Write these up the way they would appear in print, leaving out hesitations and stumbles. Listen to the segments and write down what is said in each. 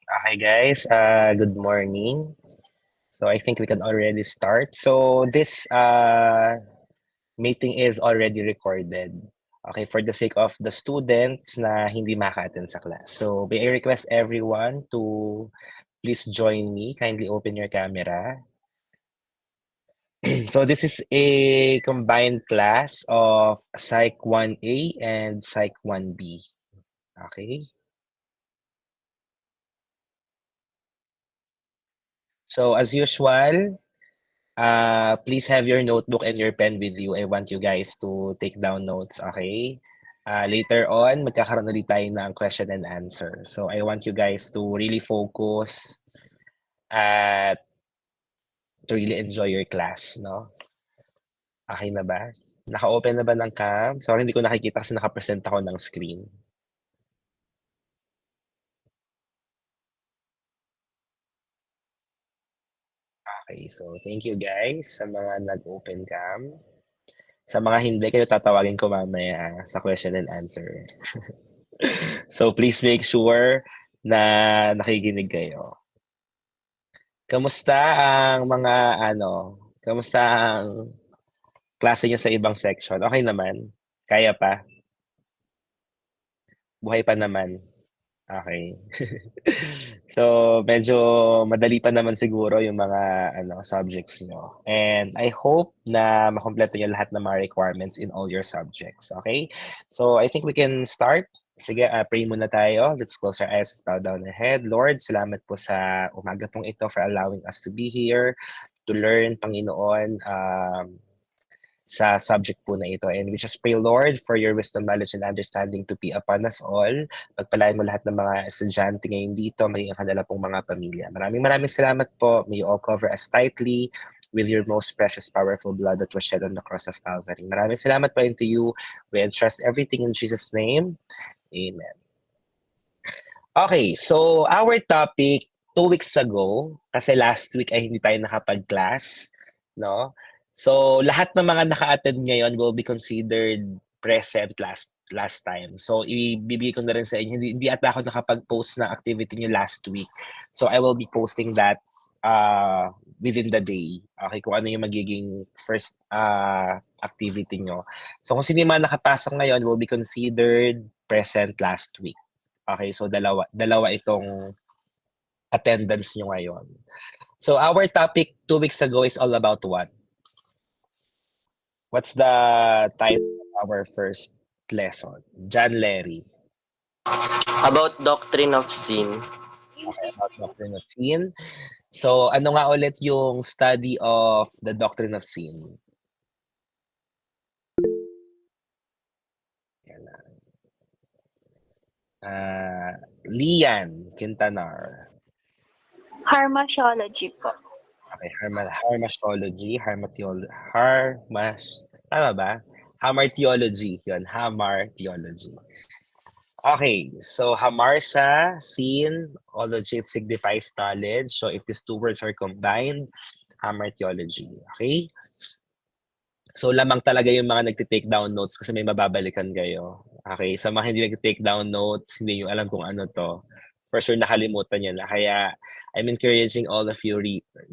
Okay, guys. Good morning. So I think we can already start. So this meeting is already recorded. Okay, for the sake of the students na hindi maka-attend sa class. So may I request everyone to please join me. Kindly open your camera. So this is a combined class of Psych 1A and Psych 1B. Okay. So as usual, please have your notebook and your pen with you. I want you guys to take down notes, okay? Later on, magkakaroon ulit tayo ng question and answer. So I want you guys to really focus at to really enjoy your class, no? Okay na ba? Naka-open na ba ng cam? Sorry, hindi ko nakikita kasi naka-present ako ng screen. Okay, so thank you guys sa mga nag-open cam. Sa mga hindi, kayo tatawagin ko mamaya sa question and answer. So please make sure na nakikinig kayo. Kamusta ang mga kamusta ang klase niyo sa ibang section? Okay naman? Kaya pa? Buhay pa naman? Okay. So medyo madali pa naman siguro yung mga subjects niyo. And I hope na makumpleto niyo lahat ng mga requirements in all your subjects. Okay? So I think we can start. Sige, pray muna tayo. Let's close our eyes, bow down our head. Lord, salamat po sa umaga pong ito for allowing us to be here, to learn, Panginoon, sa subject po na ito. And we just pray, Lord, for your wisdom, knowledge, and understanding to be upon us all. Pagpalain mo lahat ng mga estudyante ngayon dito, maging ang kanila pong mga pamilya. Maraming salamat po. May you all cover us tightly with your most precious, powerful blood that was shed on the cross of Calvary. Maraming salamat po into you. We entrust everything in Jesus' name. Amen. Okay, so our topic 2 weeks ago, kasi last week ay hindi tayo nakapag-class, no? So lahat ng mga naka-attend ngayon will be considered present last time. So ibibigay ko na rin sa inyo, hindi ata ako nakapag-post ng activity niyo last week. So I will be posting that within the day. Okay, kung ano yung magiging first activity nyo. So kung sino yung mga nakapasok ngayon will be considered present last week. Okay, so dalawa itong attendance nyo ngayon. So our topic 2 weeks ago is all about what? What's the title of our first lesson? John Larry. About doctrine of sin. Okay, about doctrine of sin. So ano nga ulit yung study of the doctrine of sin? Lian Quintanar. Harmachology po. Okay, Harmachology, tama ba? Hamartiology, yun, Hamartiology. Okay, so hamartia, sin, ology, it signifies knowledge. So if these two words are combined, hamartiology. Okay? So lamang talaga yung mga nagte-take down notes kasi may mababalikan kayo. Okay, sa mga hindi nagte-take down notes, hindi nyo alam kung ano to. For sure nakalimutan nyo na. Kaya I'm encouraging all of you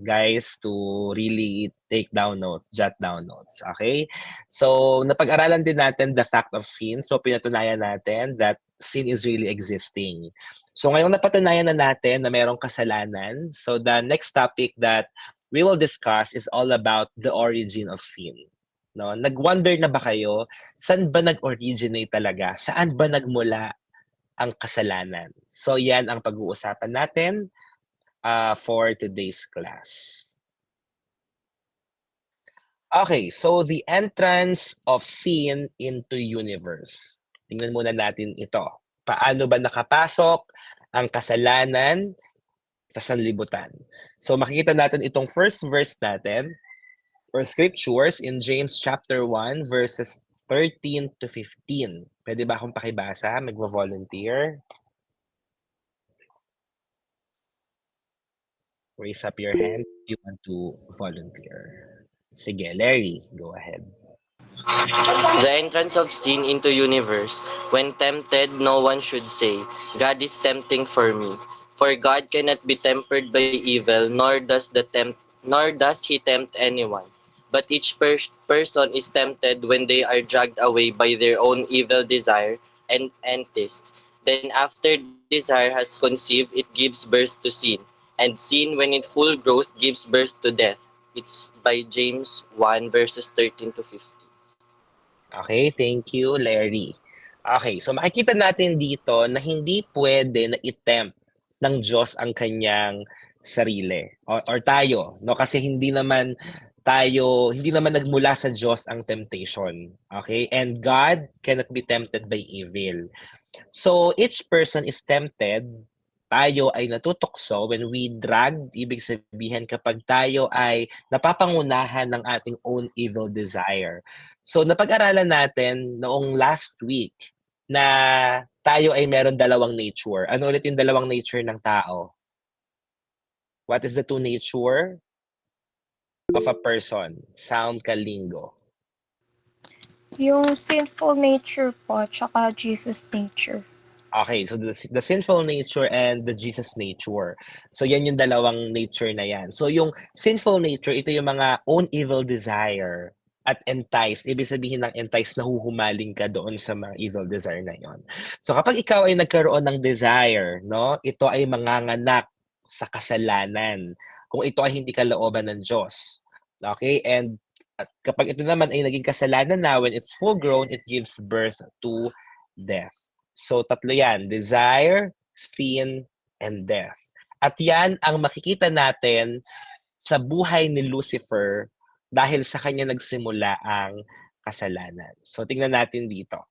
guys to really take down notes, jot down notes. Okay? So napag-aralan din natin the fact of sin. So pinatunayan natin that sin is really existing. So ngayong napatunayan na natin na mayroong kasalanan, so the next topic that we will discuss is all about the origin of sin. No, nag-wonder na ba kayo, saan ba nag-originate talaga? Saan ba nagmula ang kasalanan? So yan ang pag-uusapan natin for today's class. Okay, so the entrance of sin into universe. Tingnan muna natin ito. Paano ba nakapasok ang kasalanan sa sanlibutan? So makikita natin itong first verse natin or scriptures in James chapter 1 verses 13 to 15. Pwede ba akong pakibasa? Magvo-volunteer? Raise up your hand if you want to volunteer. Sige, Larry, go ahead. The entrance of sin into universe. When tempted, no one should say, God is tempting for me. For God cannot be tempered by evil, nor does he tempt anyone. But each person is tempted when they are dragged away by their own evil desire and taste. Then after desire has conceived, it gives birth to sin. And sin, when in full growth, gives birth to death. It's by James 1 verses 13 to 15. Okay, thank you, Larry. Okay, so makikita natin dito na hindi pwede na i-tempt ng Diyos ang kanyang sarili or tayo, no? Kasi hindi naman nagmula sa Diyos ang temptation. Okay? And God cannot be tempted by evil. So each person is tempted, tayo ay natutokso when we drag, ibig sabihin kapag tayo ay napapangunahan ng ating own evil desire. So napag-aralan natin noong last week na tayo ay meron dalawang nature. Ano ulit yung dalawang nature ng tao? What is the two nature of a person? Sound Kalingo. Yung sinful nature po, tsaka Jesus nature. Okay, so the sinful nature and the Jesus nature. So yan yung dalawang nature na yan. So yung sinful nature, ito yung mga own evil desire at enticed. Ibig sabihin ng enticed, nahuhumaling ka doon sa mga evil desire na yon. So kapag ikaw ay nagkaroon ng desire, no, ito ay manganganak sa kasalanan. Kung ito ay hindi kalooban ng Diyos. Okay? And at kapag ito naman ay naging kasalanan na, when it's full grown, it gives birth to death. So tatlo yan, desire, sin, and death. At yan ang makikita natin sa buhay ni Lucifer dahil sa kanya nagsimula ang kasalanan. So tingnan natin dito.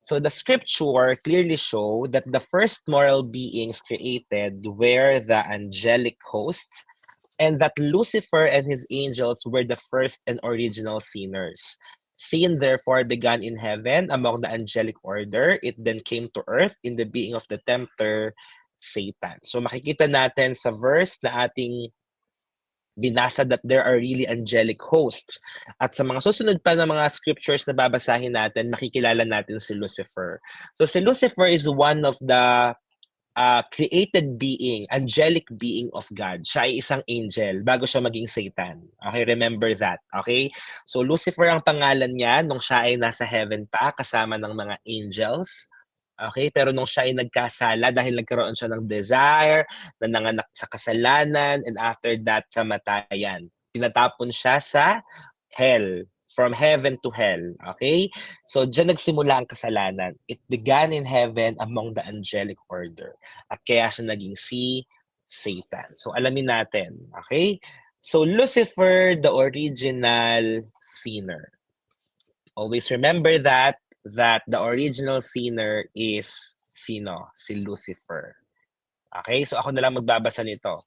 So the scripture clearly show that the first moral beings created were the angelic hosts, and that Lucifer and his angels were the first and original sinners. Sin therefore began in heaven among the angelic order. It then came to earth in the being of the tempter, Satan. So makikita natin sa verse na ating binasa that there are really angelic hosts. At sa mga susunod pa na mga scriptures na babasahin natin, makikilala natin si Lucifer. So si Lucifer is one of the created being, angelic being of God. Siya ay isang angel bago siya maging Satan. Okay, remember that. Okay? So Lucifer ang pangalan niya nung siya ay nasa heaven pa kasama ng mga angels. Okay, pero nung siya ay nagkasala dahil nagkaroon siya ng desire, na nanganak sa kasalanan, and after that, kamatayan. Pinatapon siya sa hell, from heaven to hell. Okay? So, dyan nagsimula ang kasalanan. It began in heaven among the angelic order. At kaya siya naging si Satan. So, alamin natin. Okay? So, Lucifer, the original sinner. Always remember that the original sinner is sino? Si Lucifer. Okay? So, ako na lang magbabasa nito.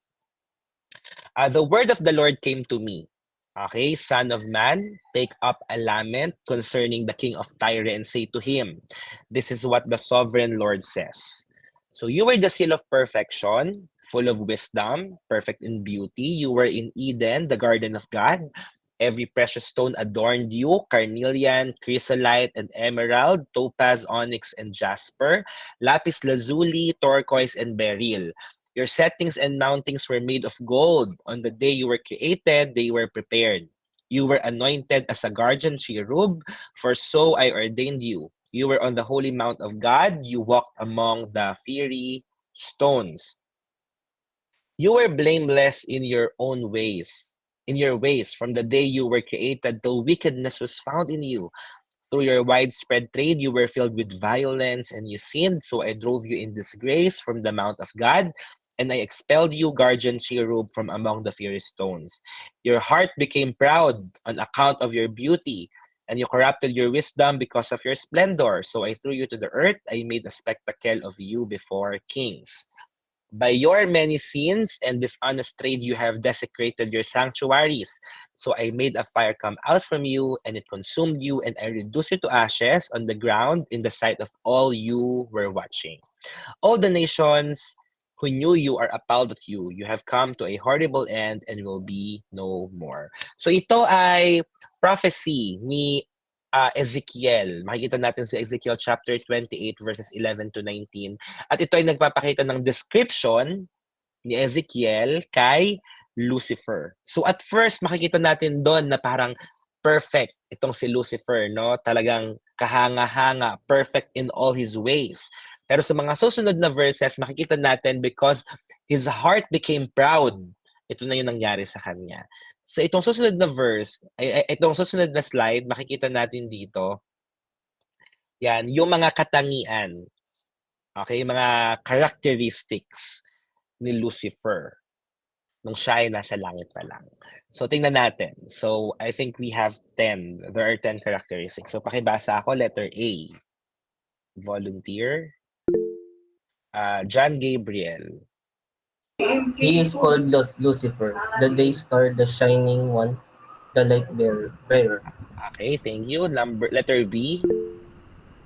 The word of the Lord came to me. Okay, son of man, take up a lament concerning the king of Tyre and say to him, this is what the sovereign Lord says. So you were the seal of perfection, full of wisdom, perfect in beauty. You were in Eden, the garden of God. Every precious stone adorned you, carnelian, chrysolite, and emerald, topaz, onyx, and jasper, lapis lazuli, turquoise, and beryl. Your settings and mountings were made of gold. On the day you were created, they were prepared. You were anointed as a guardian cherub, for so I ordained you. You were on the holy mount of God. You walked among the fiery stones. You were blameless in your own ways. In your ways, from the day you were created till wickedness was found in you. Through your widespread trade, you were filled with violence and you sinned, so I drove you in disgrace from the mount of God, and I expelled you, guardian cherub, from among the fiery stones. Your heart became proud on account of your beauty, and you corrupted your wisdom because of your splendor. So I threw you to the earth. I made a spectacle of you before kings. By your many sins and dishonest trade, you have desecrated your sanctuaries. So I made a fire come out from you, and it consumed you, and I reduced you to ashes on the ground in the sight of all you were watching. All the nations who knew you are appalled at you. You have come to a horrible end and will be no more. So ito ay prophecy ni Ezekiel. Makikita natin sa Ezekiel chapter 28 verses 11 to 19. At ito ay nagpapakita ng description ni Ezekiel kay Lucifer. So at first, makikita natin doon na parang perfect itong si Lucifer, no? Talagang kahanga-hanga, perfect in all his ways. Pero sa mga susunod na verses, makikita natin because his heart became proud. Ito na yung nangyari sa kanya. So itong susunod na verse, itong susunod na slide, makikita natin dito, yan, yung mga katangian. Okay, mga characteristics ni Lucifer nung siya ay nasa langit pa lang. So, tingnan natin. So, I think we have 10. There are 10 characteristics. So, pakibasa ako. Letter A. Volunteer. John Gabriel. He is called Lucifer, the day star, the shining one, the light bearer. Okay, thank you. Letter B.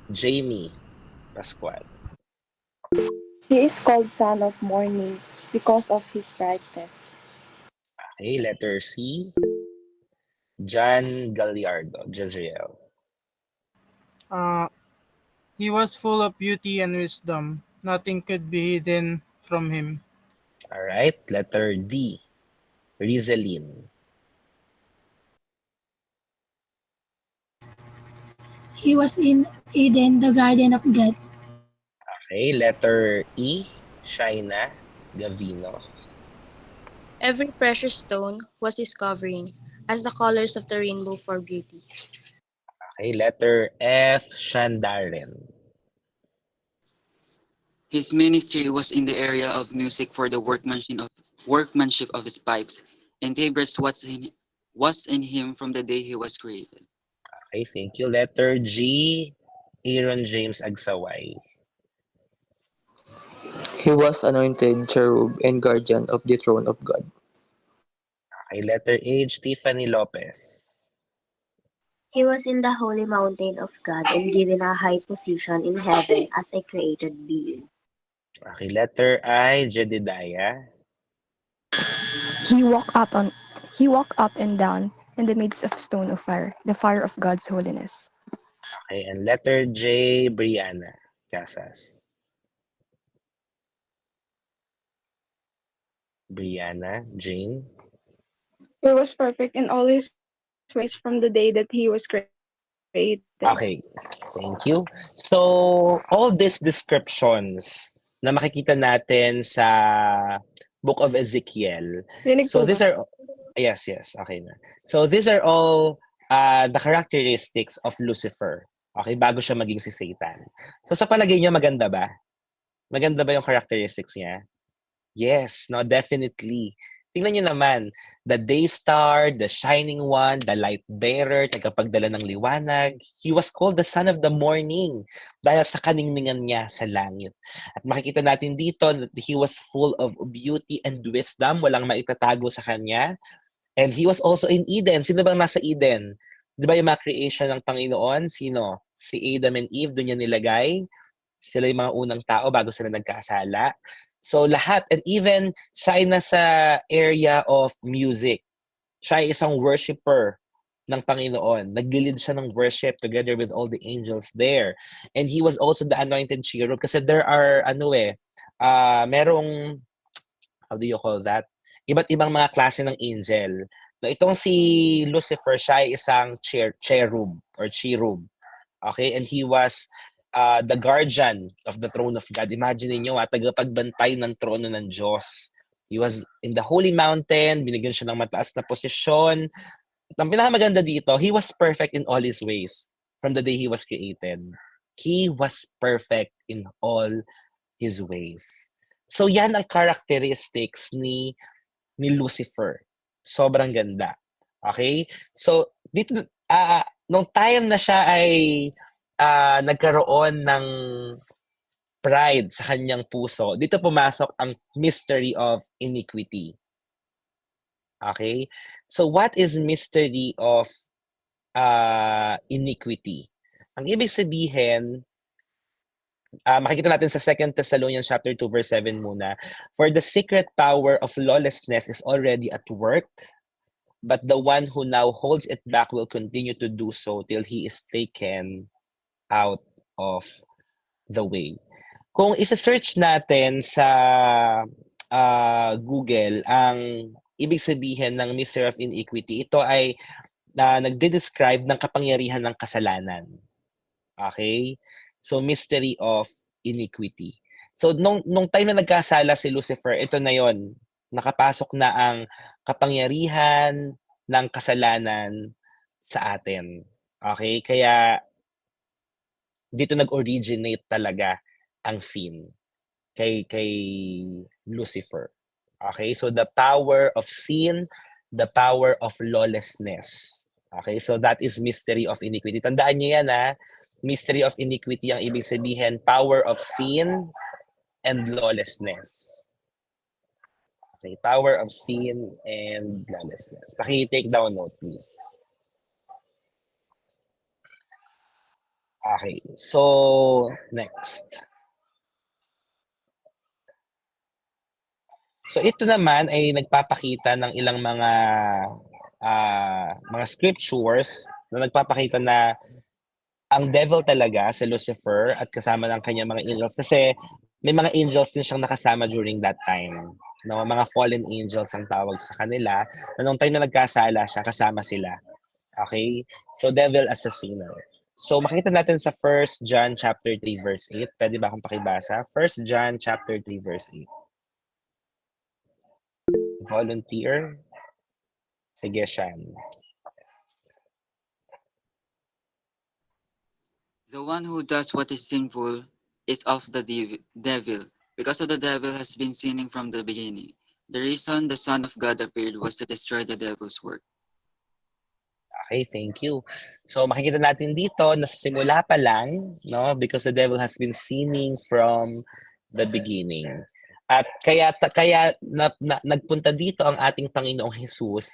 Jamie Pascual. He is called Son of Morning because of his brightness. Okay, letter C. John Galliardo, Jezreel. He was full of beauty and wisdom. Nothing could be hidden from him. All right, letter D. Rizalin. He was in Eden, the garden of God. Okay, letter E. Shaina Gavino. Every precious stone was his covering, as the colors of the rainbow for beauty. Okay, letter F. Shandaren. His ministry was in the area of music for the workmanship of his pipes, and Tabras was in him from the day he was created. Okay, thank you. Letter G. Aaron James Agsaway. He was anointed cherub and guardian of the throne of God. Okay, letter H. Tiffany Lopez. He was in the holy mountain of God and given a high position in heaven as a created being. Okay, letter I. Jedediah. He walked up and down in the midst of stone of fire, the fire of God's holiness. Okay, and letter J. Brianna Casas. Brianna Jane. He was perfect in all his ways from the day that he was created. Okay, thank you. So, all these descriptions na makikita natin sa Book of Ezekiel. Rinig So, po these ba? are, yes, okay na. So, these are all the characteristics of Lucifer. Okay, bago siya maging si Satan. So, sa palagay niyo, maganda ba? Maganda ba yung characteristics niya? Yes, no, definitely. Tingnan niyo naman, the day star, the shining one, the light bearer, tagapagdala ng liwanag. He was called the son of the morning dahil sa kaningningan niya sa langit. At makikita natin dito that he was full of beauty and wisdom, walang maitatago sa kanya. And he was also in Eden. Sino bang nasa Eden? Di ba yung mga creation ng Panginoon? Sino? Si Adam and Eve, doon niya nilagay. Sila yung mga unang tao bago sila nagkasala. So lahat, and even siya ay nasa area of music. Siya ay isang worshipper ng Panginoon. Naglilid siya ng worship together with all the angels there. And he was also the anointed cherub kasi there are, merong, how do you call that? Iba't ibang mga klase ng angel. No, itong si Lucifer, siya ay isang cherub or cherub. Okay? And he was the guardian of the throne of God. Imagine niyo, tagapagbantay ng trono ng Diyos. He was in the holy mountain, binigyan siya ng mataas na posisyon. At ang pinakamaganda dito, he was perfect in all his ways from the day he was created. He was perfect in all his ways. So yan ang characteristics ni Lucifer. Sobrang ganda. Okay? So, dito, nung time na siya ay nagkaroon ng pride sa kanyang puso, dito pumasok ang mystery of iniquity. Okay? So, what is mystery of iniquity? Ang ibig sabihin, makikita natin sa 2 Thessalonians chapter 2 verse 7 muna. For the secret power of lawlessness is already at work, but the one who now holds it back will continue to do so till he is taken out of the way. Kung isa-search natin sa Google ang ibig sabihin ng mystery of iniquity. Ito ay nagde-describe ng kapangyarihan ng kasalanan. Okay? So, mystery of iniquity. So, nung time na nagkasala si Lucifer, ito na yon, nakapasok na ang kapangyarihan ng kasalanan sa atin. Okay? Kaya, dito nag-originate talaga ang sin kay Lucifer. Okay? So, the power of sin, the power of lawlessness. Okay? So, that is mystery of iniquity. Tandaan niyo yan, ha? Mystery of iniquity ang ibig sabihin, power of sin and lawlessness. Okay, power of sin and lawlessness. Paki-take down note, please. Okay, so next. So ito naman ay nagpapakita ng ilang mga scriptures na nagpapakita na ang devil talaga si Lucifer at kasama ng kanyang mga angels, kasi may mga angels din siyang nakasama during that time. No, mga fallen angels ang tawag sa kanila. Na nung time na nagkasala siya, kasama sila. Okay? So devil as a sinner. So makita natin sa 1 John chapter 3 verse 8. Pwede ba akong pakibasa? 1 John chapter 3 verse 8. Volunteer? Sige, Shan. The one who does what is sinful is of the devil, because of the devil has been sinning from the beginning. The reason the Son of God appeared was to destroy the devil's work. Okay, thank you. So makikita natin dito na sa simula pa lang, no, because the devil has been sinning from the beginning. At kaya nagpunta dito ang ating Panginoong Jesus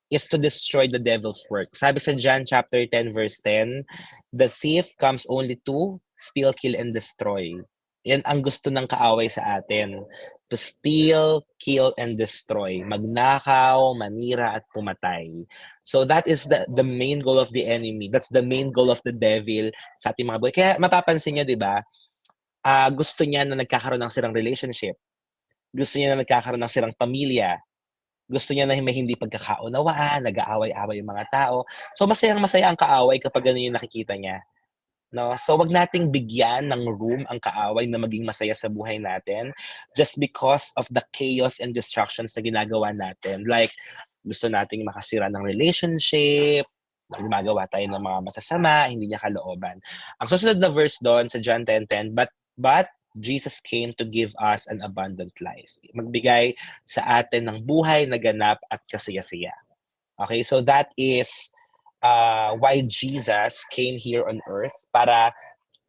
is to destroy the devil's work. Sabi sa John chapter 10 verse 10, the thief comes only to steal, kill, and destroy. Yan ang gusto ng kaaway sa atin. To steal, kill, and destroy. Magnakaw, manira, at pumatay. So that is the main goal of the enemy. That's the main goal of the devil sa ating mga buhay. Kaya mapapansin niyo, di ba, gusto niya na nagkakaroon ng sirang relationship. Gusto niya na nagkakaroon ng sirang pamilya. Gusto niya na may hindi pagkakaunawaan, nag-aaway-away yung mga tao. So masayang-masaya ang kaaway kapag ganun yung nakikita niya. No? So wag nating bigyan ng room ang kaaway na maging masaya sa buhay natin just because of the chaos and distractions na ginagawa natin. Like, gusto nating makasira ng relationship, gumagawa tayo ng mga masasama, hindi niya kalooban. Ang susunod na verse doon sa John 10:10, but Jesus came to give us an abundant life. Magbigay sa atin ng buhay na ganap at kasaya-saya. Okay, so that is why Jesus came here on earth, para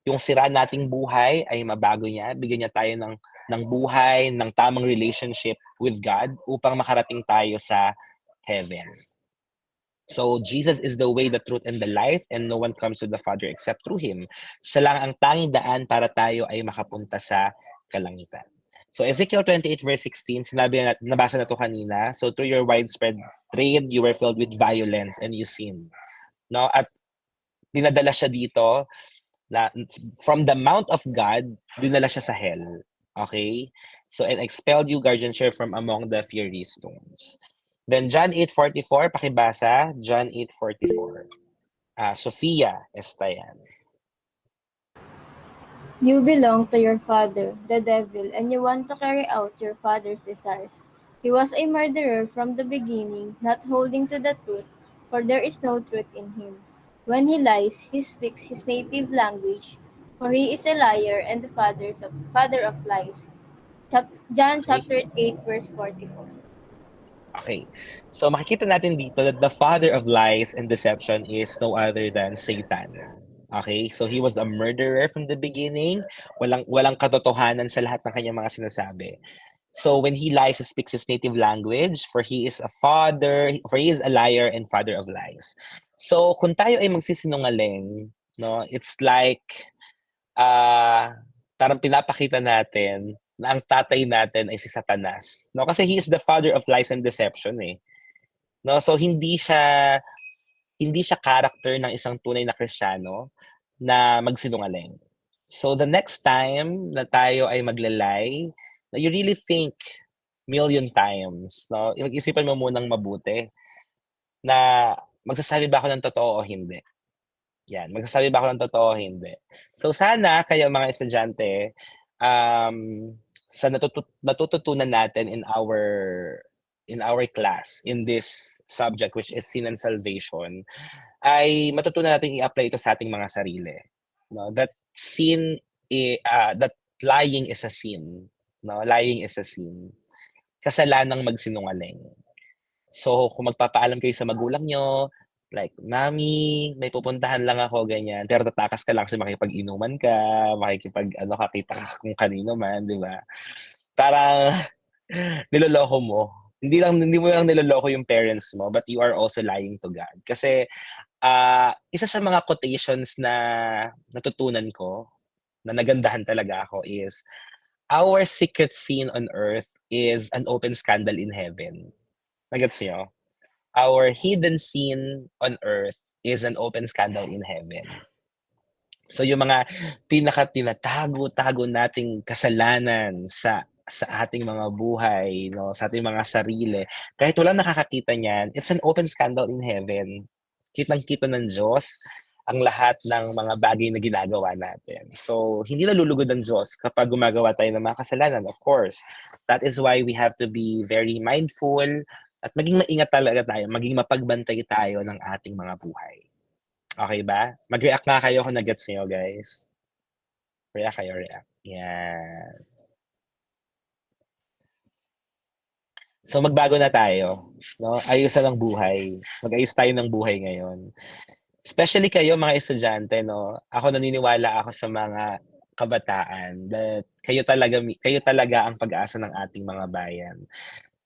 yung sira nating buhay ay mabago niya, bigyan niya tayo ng buhay, ng tamang relationship with God upang makarating tayo sa heaven. So Jesus is the way, the truth, and the life, and no one comes to the Father except through Him. Siya lang ang tanging daan para tayo ay makapunta sa kalangitan. So Ezekiel 28 verse 16, sinabi na, nabasa na to kanina. So through your widespread trade, you were filled with violence and you sinned. No? At dinadala siya dito na from the mount of God, dinala siya sa hell. Okay? So and expelled you, guardianship, from among the fiery stones. Then John 8:44, pakibasa. John 8:44. Sofia Estayan. You belong to your father, the devil, and you want to carry out your father's desires. He was a murderer from the beginning, not holding to the truth, for there is no truth in him. When he lies, he speaks his native language, for he is a liar and the father of lies. John chapter 8, verse 44. Okay. So makikita natin dito that the father of lies and deception is no other than Satan. Okay? So he was a murderer from the beginning. Walang katotohanan sa lahat ng kanyang mga sinasabi. So when he lies, he speaks his native language, for he is a liar and father of lies. So kung tayo ay magsisinungaling, no, it's like parang pinapakita natin na ang tatay natin ay si Satanas. No, kasi he is the father of lies and deception eh. No, so hindi siya character ng isang tunay na Kristiyano na magsinungaling. So the next time na tayo ay maglalay, na you really think million times, no? Mag-isipan mo munang mabuti na magsasabi ba ako ng totoo o hindi. Yan, magsasabi ba ako ng totoo o hindi. So sana kayo mga estudyante, sa natututunan natin in our class, in this subject which is sin and salvation, ay matutunan natin i-apply ito sa ating mga sarili. No? That lying is a sin. No? Lying is a sin. Kasalanang magsinungaling. So, kung magpapaalam kayo sa magulang nyo, like, "Mami, may pupuntahan lang ako," ganyan. Pero tatakas ka lang kasi makikipag-inuman ka, kakita ka kung kanino man, di ba? Parang niloloko mo. Hindi mo lang niloloko yung parents mo, but you are also lying to God. Kasi, isa sa mga quotations na natutunan ko, na nagandahan talaga ako is, "Our secret sin on earth is an open scandal in heaven." Nagets niyo? Our hidden sin on earth is an open scandal in heaven. So yung mga tinatago-tago nating kasalanan sa ating mga buhay, no, sa ating mga sarili, kahit walang nakakakita niyan, it's an open scandal in heaven. Kitang-kita ng Diyos ang lahat ng mga bagay na ginagawa natin. So, hindi nalulugod ang Diyos kapag gumagawa tayo ng mga kasalanan, of course. That is why we have to be very mindful at maging maingat talaga tayo, maging mapagbantay tayo ng ating mga buhay. Okay ba? Mag-react nga kayo kung na-gets niyo, guys. React kayo, react. Yan. So, magbago na tayo. No? Ayusan ang buhay. Mag-ayos tayo ng buhay ngayon. Especially kayo, mga estudyante, no? Ako naniniwala ako sa mga kabataan that kayo talaga ang pag-asa ng ating mga bayan.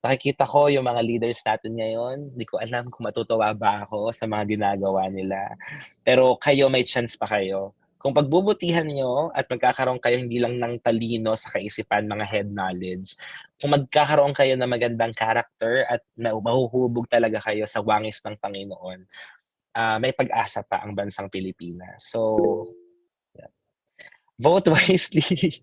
Nakikita ko yung mga leaders natin ngayon, di ko alam kung matutuwa ba ako sa mga ginagawa nila. Pero kayo, may chance pa kayo. Kung pagbubutihan nyo at magkakaroon kayo hindi lang ng talino sa kaisipan, mga head knowledge, kung magkakaroon kayo ng magandang character at mahuhubog talaga kayo sa wangis ng Panginoon, may pag-asa pa ang bansang Pilipinas. So, yeah. Vote wisely.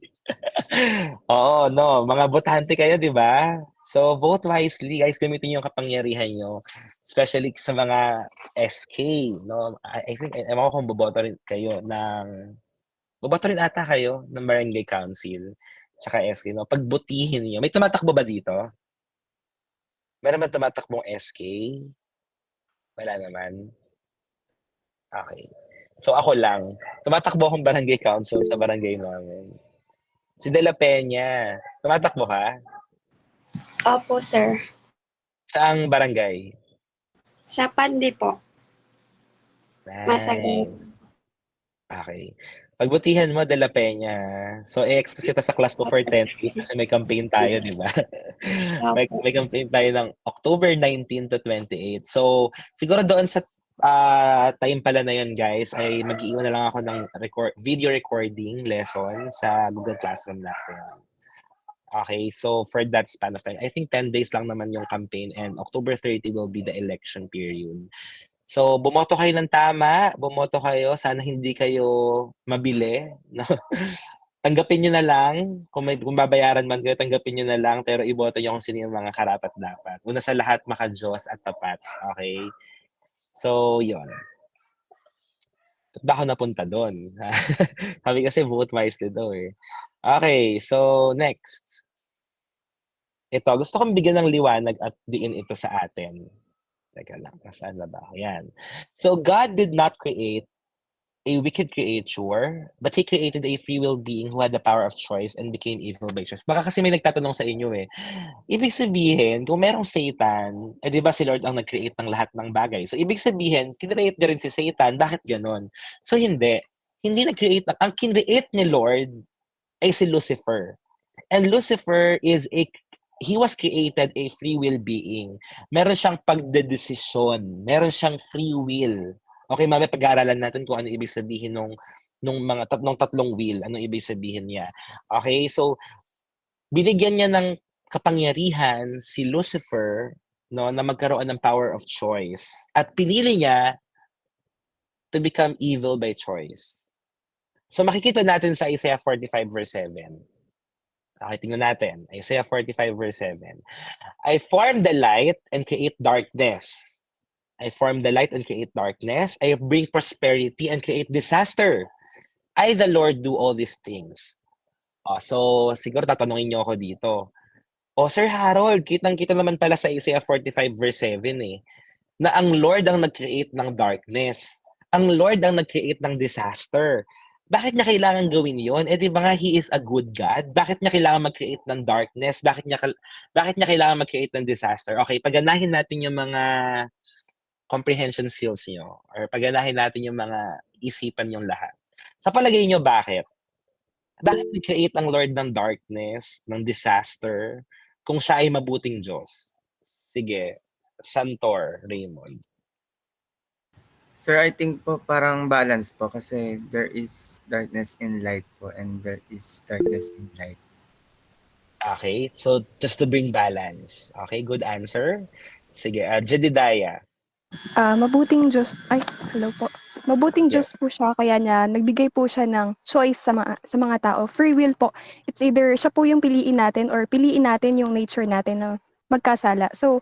Oo, no, mga botante kayo, di ba? So, vote wisely, guys. Gamitin yung kapangyarihan nyo. Especially sa mga SK, no? I think, ewan ko kung boboto rin kayo boboto rin ata kayo ng Barangay Council, tsaka SK, no? Pagbutihin nyo. May tumatakbo ba dito? Meron ba tumatakbong SK? Wala naman. Okay. So, ako lang. Tumatakbo akong Barangay Council sa barangay namin. Si De La Peña. Tumatakbo ka? Opo, sir. Saang barangay? Sa Pandi po. Masagot. Nice. Okay. Pagbutihan mo, De La Peña. So, excuse kita sa class ko for 10 days kasi may campaign tayo, di ba? may campaign tayo ng October 19 to 28. So, siguro doon sa time pala na yun, guys, ay mag-iwan na lang ako ng video recording lesson sa Google Classroom natin. Okay, so for that span of time, I think 10 days lang naman yung campaign and October 30 will be the election period. So, bumoto kayo ng tama, bumoto kayo, sana hindi kayo mabili. No? Tanggapin nyo na lang, kung babayaran man kayo, tanggapin nyo na lang, pero iboto nyo kung sino yung mga karapat-dapat. Una sa lahat, maka-Diyos at tapat. Okay? So, yun. Ba't ba ako napunta doon? Sabi kasi vote wisely daw eh. Okay, so next. Ito, gusto kong bigyan ng liwanag at diin ito sa atin. Teka lang, saan na ba? Yan. So, God did not create a wicked creature, but He created a free will being who had the power of choice and became evil by choice. Baka kasi may nagtatanong sa inyo eh. Ibig sabihin, kung merong Satan, di ba si Lord ang nag-create ng lahat ng bagay? So, ibig sabihin, kinreate na rin si Satan. Bakit ganon? So, hindi. Hindi nag-create. Ang kinreate ni Lord ay si Lucifer. And Lucifer he was created a free will being. Meron siyang pagdedesisyon. Meron siyang free will. Okay, mamaya pag-aaralan natin kung ano ibig sabihin nung tatlong will, anong ibig sabihin niya. Okay, so binigyan niya ng kapangyarihan si Lucifer, no, na magkaroon ng power of choice. At pinili niya to become evil by choice. So makikita natin sa Isaiah 45 verse 7. Okay, tingnan natin. Isaiah 45 verse 7. I form the light and create darkness. I form the light and create darkness. I bring prosperity and create disaster. I, the Lord, do all these things. So, siguro tatanungin niyo ako dito. Sir Harold, kitang-kita naman pala sa Isaiah 45 verse 7 eh, na ang Lord ang nag-create ng darkness. Ang Lord ang nag-create ng disaster. Bakit niya kailangan gawin yon? Di ba nga, He is a good God? Bakit niya kailangan mag-create ng darkness? Bakit niya kailangan mag-create ng disaster? Okay, paganahin natin yung mga comprehension skills niyo or paganahin natin yung mga isipan yung lahat. Sa palagay niyo, bakit? Bakit nag-create ang Lord ng darkness, ng disaster, kung siya ay mabuting Diyos? Sige, Santor, Raymond. Sir, I think po parang balance po kasi there is darkness in light po and there is darkness in light. Okay, so just to bring balance. Okay, good answer. Sige, Jedediah. Mabuting Diyos, hello po. Mabuting Diyos po siya, kaya niya nagbigay po siya ng choice sa mga tao. Free will po. It's either siya po yung piliin natin or piliin natin yung nature natin na magkasala. So,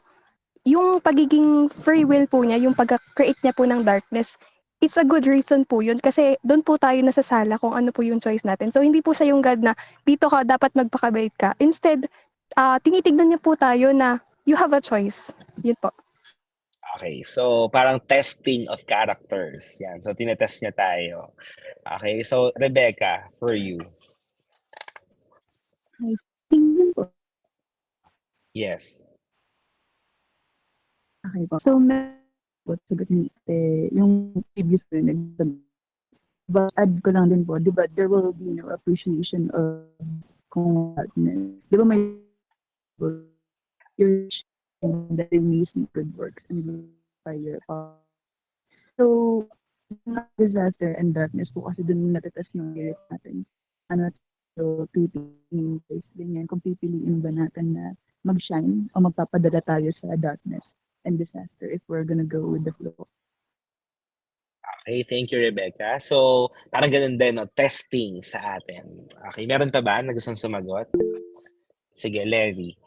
yung pagiging free will po niya, yung pag-create niya po ng darkness, it's a good reason po yun kasi doon po tayo nasasala kung ano po yung choice natin. So, hindi po siya yung God na dito ka, dapat magpakabait ka. Instead, tinitignan niya po tayo na you have a choice. Yun po. Okay, so parang testing of characters. Yan, so tinetest niya tayo. Okay, so Rebecca, for you. Tingin po. Yes. Okay po. So, sagot ni yung previous but add ko lang din po, di ba, there will be no appreciation of kung di ba may you're that amazing good works and by your power. So, disaster and darkness po kasi dun natatas yung spirit natin. So, pipiliin ganyan, kung pipiliin ba natin na mag-shine o magpapadala tayo sa darkness and disaster if we're gonna go with the flow. Okay, thank you, Rebecca. So, parang ganun din, no? Testing sa atin. Okay, meron pa ba na gustong sumagot? Sige, Larry.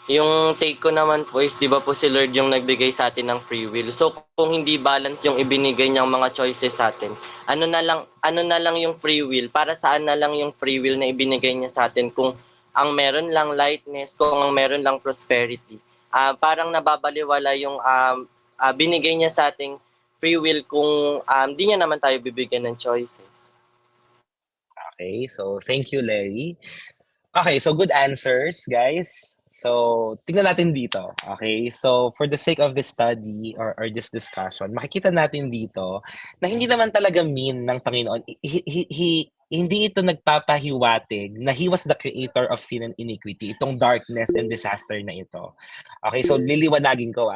Yung take ko naman po is, di ba po si Lord yung nagbigay sa atin ng free will. So kung hindi balance yung ibinigay niyang mga choices sa atin, ano na lang yung free will? Para saan na lang yung free will na ibinigay niya sa atin kung ang meron lang lightness, kung ang meron lang prosperity. Parang nababaliwala yung binigay niya sa ating free will kung di niya naman tayo bibigyan ng choices. Okay, so thank you, Larry. Okay, so good answers, guys. So, tingnan natin dito. Okay, so for the sake of this study or this discussion, makikita natin dito na hindi naman talaga mean ng Panginoon. Hindi ito nagpapahiwatig na He was the creator of sin and iniquity, itong darkness and disaster na ito. Okay, so liliwanagin ko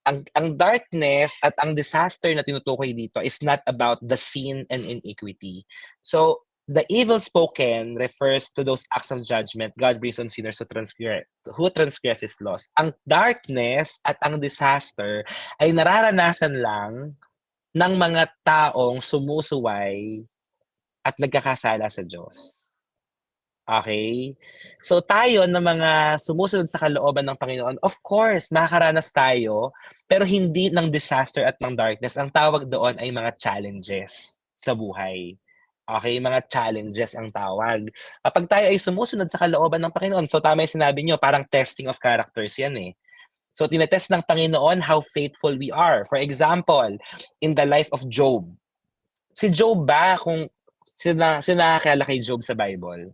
ang darkness at ang disaster na tinutukoy dito is not about the sin and iniquity. So, the evil spoken refers to those acts of judgment God brings on sinners who transgress His laws. Ang darkness at ang disaster ay nararanasan lang ng mga taong sumusuway at nagkakasala sa Diyos. Okay? So tayo na mga sumusunod sa kalooban ng Panginoon, of course, makakaranas tayo, pero hindi ng disaster at ng darkness. Ang tawag doon ay mga challenges sa buhay. Okay, mga challenges ang tawag. Kapag tayo ay sumusunod sa kalooban ng Panginoon, so tama yung sinabi nyo, parang testing of characters yan eh. So tinetest ng Panginoon how faithful we are. For example, in the life of Job. Si Job ba, kung sino nakakilala kay Job sa Bible?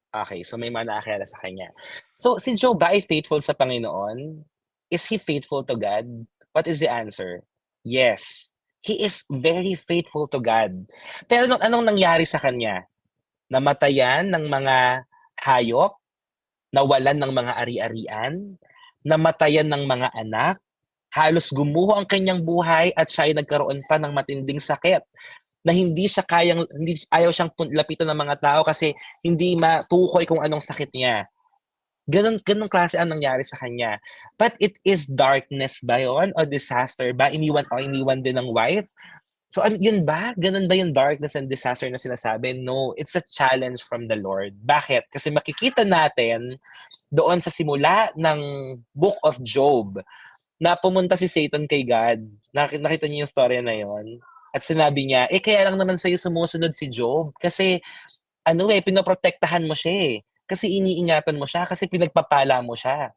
Okay, so may mga nakakilala sa kanya. So si Job ba ay faithful sa Panginoon? Is he faithful to God? What is the answer? Yes. He is very faithful to God. Pero anong nangyari sa kanya? Namatayan ng mga hayop, nawalan ng mga ari-arian, namatayan ng mga anak, halos gumuho ang kanyang buhay at siya ay nagkaroon pa ng matinding sakit na ayaw siyang lapitan ng mga tao kasi hindi matukoy kung anong sakit niya. Ganun klase ang nangyari sa kanya. But it is darkness ba yun? O disaster ba? Iniwan din ng wife? So yun ba? Ganun ba yung darkness and disaster na sinasabi? No, it's a challenge from the Lord. Bakit? Kasi makikita natin doon sa simula ng Book of Job na pumunta si Satan kay God. Nakita niyo yung story na yon. At sinabi niya, kaya lang naman sa'yo sumusunod si Job. Kasi, pinoprotektahan mo siya eh. Kasi iniingatan mo siya, kasi pinagpapala mo siya.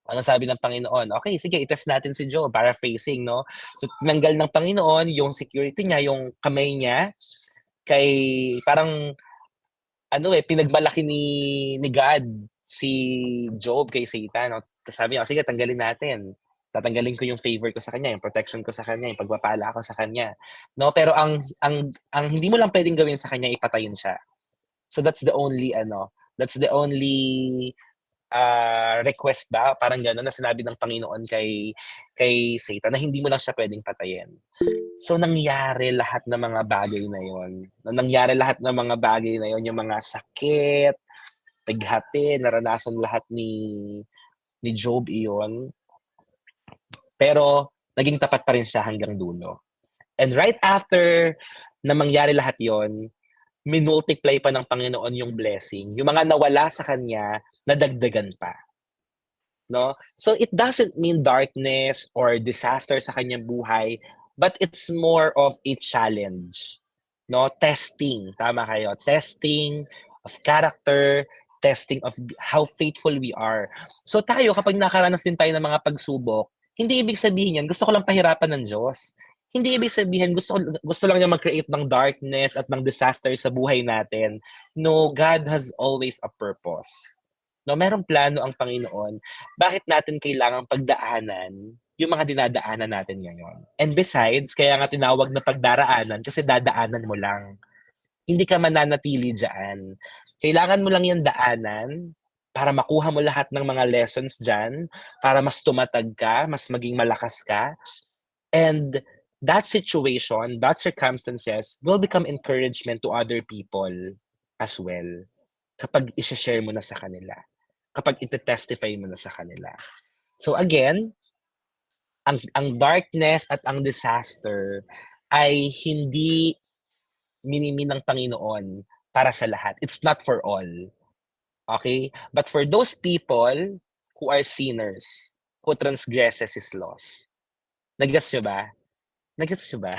Ano sabi ng Panginoon? Okay, sige, itest natin si Job. Paraphrasing, no? So, tinanggal ng Panginoon yung security niya, yung kamay niya, kay parang, pinagmalaki ni God si Job kay Satan. No? Sabi niya, sige, tanggalin natin. Tatanggalin ko yung favor ko sa kanya, yung protection ko sa kanya, yung pagpapala ko sa kanya. No, pero ang hindi mo lang pwedeng gawin sa kanya, ipatayin siya. So that's the only request ba, parang gano'n na sinabi ng Panginoon kay Satan na hindi mo lang siya pwedeng patayin. So nangyari lahat ng mga bagay na yon. Nangyari lahat ng mga bagay na yon, yung mga sakit, pighati, naranasan lahat ni Job iyon. Pero naging tapat pa rin siya hanggang dulo. And right after na mangyari lahat yon, minultiply pa ng Panginoon yung blessing. Yung mga nawala sa kanya, nadagdagan pa. No? So it doesn't mean darkness or disaster sa kanyang buhay, but it's more of a challenge. No? Testing. Tama kayo. Testing of character, testing of how faithful we are. So tayo, kapag nakaranas din tayo ng mga pagsubok, hindi ibig sabihin yan, gusto ko lang pahirapan ng Diyos. Hindi ibig sabihin, gusto lang niya mag-create ng darkness at ng disaster sa buhay natin. No, God has always a purpose. No, merong plano ang Panginoon. Bakit natin kailangang pagdaanan yung mga dinadaanan natin ngayon? And besides, kaya nga tinawag na pagdaraanan kasi dadaanan mo lang. Hindi ka mananatili dyan. Kailangan mo lang yung daanan para makuha mo lahat ng mga lessons dyan, para mas tumatag ka, mas maging malakas ka. And that situation, that circumstances will become encouragement to other people as well kapag i-share mo na sa kanila, kapag ite-testify mo na sa kanila. So again, ang darkness at ang disaster ay hindi minimin ng Panginoon para sa lahat. It's not for all. Okay? But for those people who are sinners, who transgresses His laws. Nag-gets nyo ba? Nag-gets nyo ba?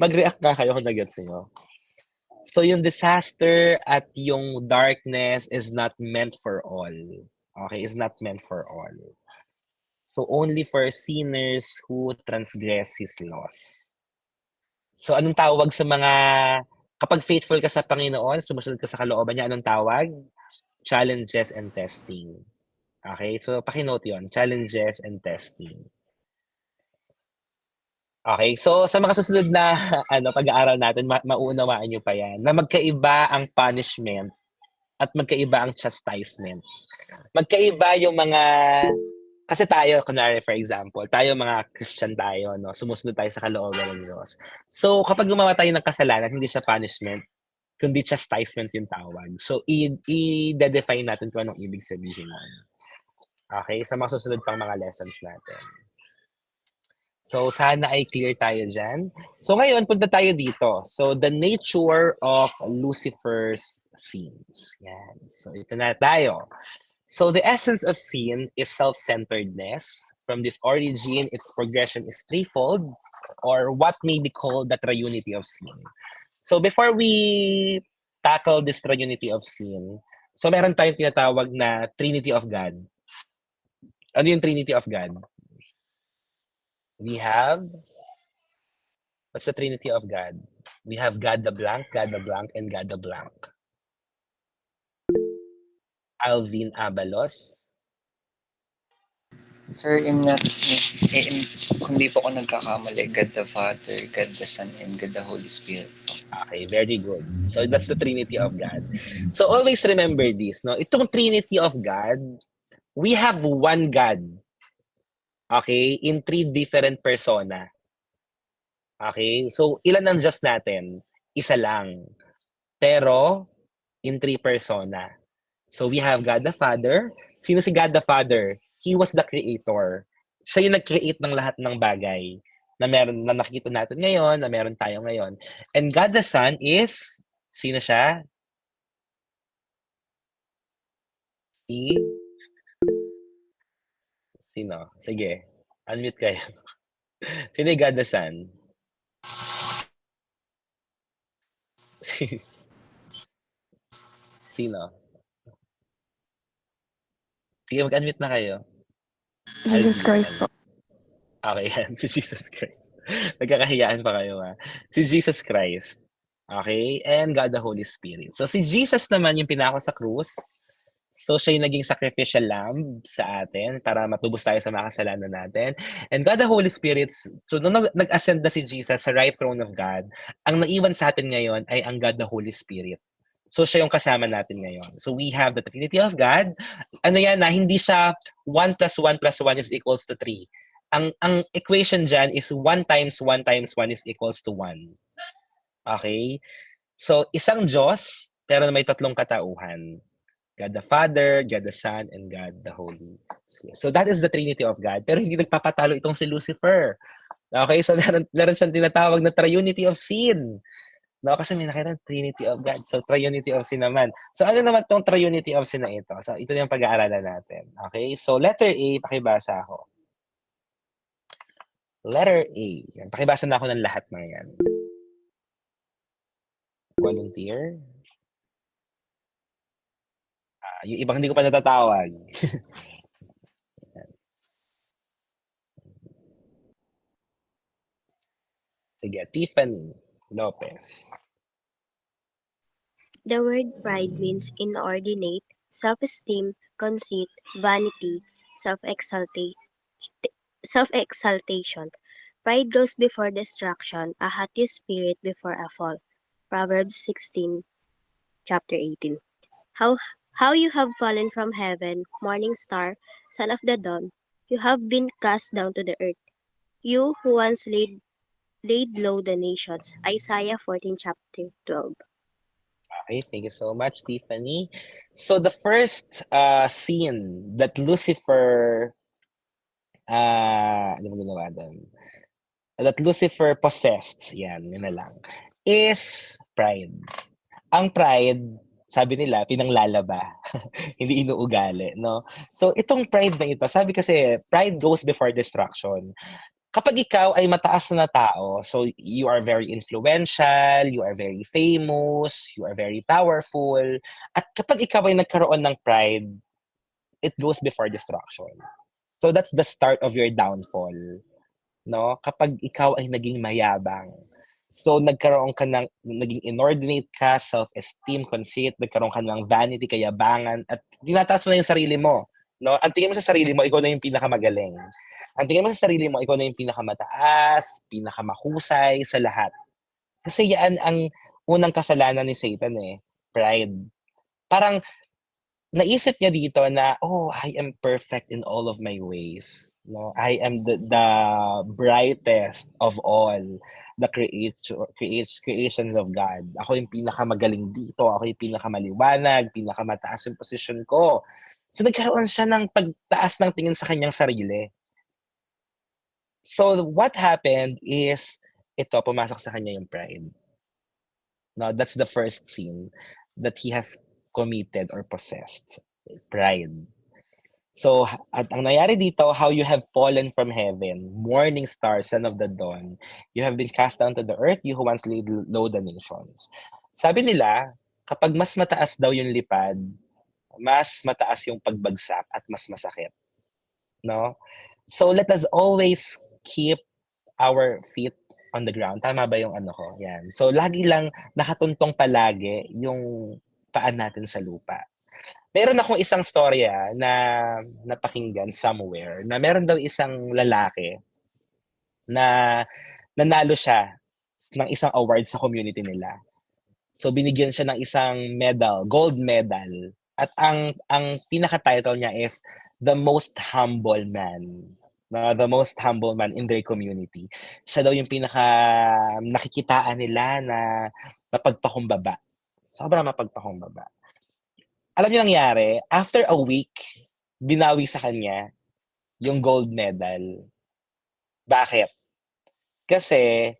Mag-react nga kayo kung nag-gets nyo. So yung disaster at yung darkness is not meant for all. Okay? Is not meant for all. So only for sinners who transgress His laws. So anong tawag sa mga, kapag faithful ka sa Panginoon, sumusunod ka sa kalooban niya, anong tawag? Challenges and testing. Okay? So pakinote yun. Challenges and testing. Okay, so sa mga susunod na pag-aaral natin, mauunawaan nyo pa yan, na magkaiba ang punishment at magkaiba ang chastisement. Magkaiba yung mga, kasi tayo, kunwari for example, tayo mga Christian tayo, no? Sumusunod tayo sa kalooban ng Diyos. So kapag gumawa tayo ng kasalanan, hindi siya punishment, kundi chastisement yung tawag. So i-define natin kung anong ibig sabihin nun. Okay, sa mga susunod pang mga lessons natin. So, sana ay clear tayo dyan. So, ngayon, punta tayo dito. So, the nature of Lucifer's sins. Yan. So, ito na tayo. So, the essence of sin is self-centeredness. From this origin, its progression is threefold, or what may be called the triunity of sin. So, before we tackle this triunity of sin, so meron tayong tinatawag na Trinity of God. Ano yung Trinity of God? We have, what's the Trinity of God? We have God the blank, and God the blank. Alvin Abalos. Sir, kung di po ako nagkakamali, God the Father, God the Son, and God the Holy Spirit. Okay, very good. So that's the Trinity of God. So always remember this, no? Itong Trinity of God, we have one God. Okay? In 3 different persona. Okay? So, ilan ang Diyos natin? Isa lang. Pero, in 3 persona. So, we have God the Father. Sino si God the Father? He was the creator. Siya yung nag-create ng lahat ng bagay na meron na nakikita natin ngayon, na meron tayo ngayon. And God the Son is, sino siya? Sino? Sige, unmute kayo. Sino yung God the Son? Sino? Sige, mag-unmute na kayo. Jesus Alvin, Christ po. Okay, yan. Si Jesus Christ. Nagkakahiyaan pa kayo, ha? Si Jesus Christ. Okay? And God the Holy Spirit. So, si Jesus naman yung pinako sa krus. So, siya yung naging sacrificial lamb sa atin para matubos tayo sa mga kasalanan natin. And God the Holy Spirit, so nung nag-ascend na si Jesus sa right throne of God, ang naiwan sa atin ngayon ay ang God the Holy Spirit. So, siya yung kasama natin ngayon. So, we have the Trinity of God. Ano yan na, hindi siya 1 plus 1 plus 1 is equals to 3. Ang equation dyan is 1 times 1 times 1 is equals to 1. Okay? So, isang Diyos, pero may tatlong katauhan. God the Father, God the Son, and God the Holy Spirit. So, that is the Trinity of God. Pero hindi nagpapatalo itong si Lucifer. Okay? So, meron siyang tinatawag na triunity of sin. No, kasi may nakita Trinity of God. So, triunity of sin naman. So, ano naman tong triunity of sin na ito? So, ito yung pag-aaralan natin. Okay? So, letter A, pakibasa ako. Letter A. Yan. Pakibasa na ako ng lahat ng yan. Volunteer. Yung ibang hindi ko pa natatawag. Sige, Tiffany Lopez. The word pride means inordinate, self-esteem, conceit, vanity, self-exaltation. Pride goes before destruction, a haughty spirit before a fall. Proverbs 16, chapter 18. How you have fallen from heaven, morning star, son of the dawn. You have been cast down to the earth. You who once laid low the nations. Isaiah 14, chapter 12. Okay, thank you so much, Tiffany. So the first scene that Lucifer ano mo ginawa doon? That Lucifer possessed, yan, yun na lang, is pride. Ang pride, sabi nila, pinanglalaba. Hindi inuugali, no? So itong pride na ito, sabi kasi, pride goes before destruction. Kapag ikaw ay mataas na tao, so you are very influential, you are very famous, you are very powerful, at kapag ikaw ay nagkaroon ng pride, it goes before destruction. So that's the start of your downfall, no? Kapag ikaw ay naging mayabang, so nagkaroon ka ng, naging inordinate ka, self-esteem, conceit, nagkaroon ka ng vanity, kayabangan, at tinataas mo na yung sarili mo. No? Ang tingin mo sa sarili mo, ikaw na yung pinakamagaling. Ang tingin mo sa sarili mo, ikaw na yung pinakamataas, pinakamahusay sa lahat. Kasi yan ang unang kasalanan ni Satan eh, pride. Parang naisip niya dito na, oh, I am perfect in all of my ways. No, I am the brightest of all the creations of God. Ako yung pinakamagaling dito, ako yung pinakamaliwanag, pinakamataas yung position ko. So nagkaroon siya ng pagtaas ng tingin sa kanyang sarili. So what happened is, ito, pumasok sa kanya yung pride. No, that's the first sin that he has committed or possessed. Pride. So, at ang nangyari dito, how you have fallen from heaven, morning star, son of the dawn, you have been cast down to the earth, you who once laid low the nations. Sabi nila, kapag mas mataas daw yung lipad, mas mataas yung pagbagsak at mas masakit. No? So, let us always keep our feet on the ground. Tama ba yung ano ko? Yan. So, lagi lang nakatuntong palagi yung paan natin sa lupa. Meron akong isang storya na napakinggan somewhere na meron daw isang lalaki na nanalo siya ng isang award sa community nila. So, binigyan siya ng isang medal, gold medal. At ang pinaka-title niya is The Most Humble Man. The most humble man in their community. Siya daw yung pinaka nakikitaan nila na mapagpakumbaba. Sobrang mapagpakumbaba. Alam niyo nangyari, after a week, binawi sa kanya yung gold medal. Bakit? Kasi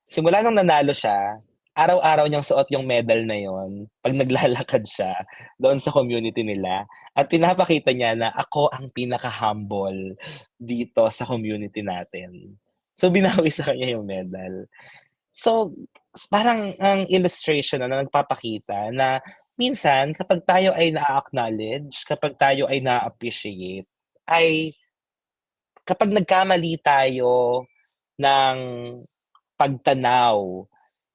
simula nung nanalo siya, araw-araw niyang suot yung medal na yon 'pag naglalakad siya doon sa community nila at pinapakita niya na, "Ako ang pinaka-humble dito sa community natin." So, binawi sa kanya yung medal. So, parang ang illustration na nagpapakita na minsan kapag tayo ay naa-acknowledge, kapag tayo ay naa-appreciate, ay kapag nagkamali tayo ng pagtanaw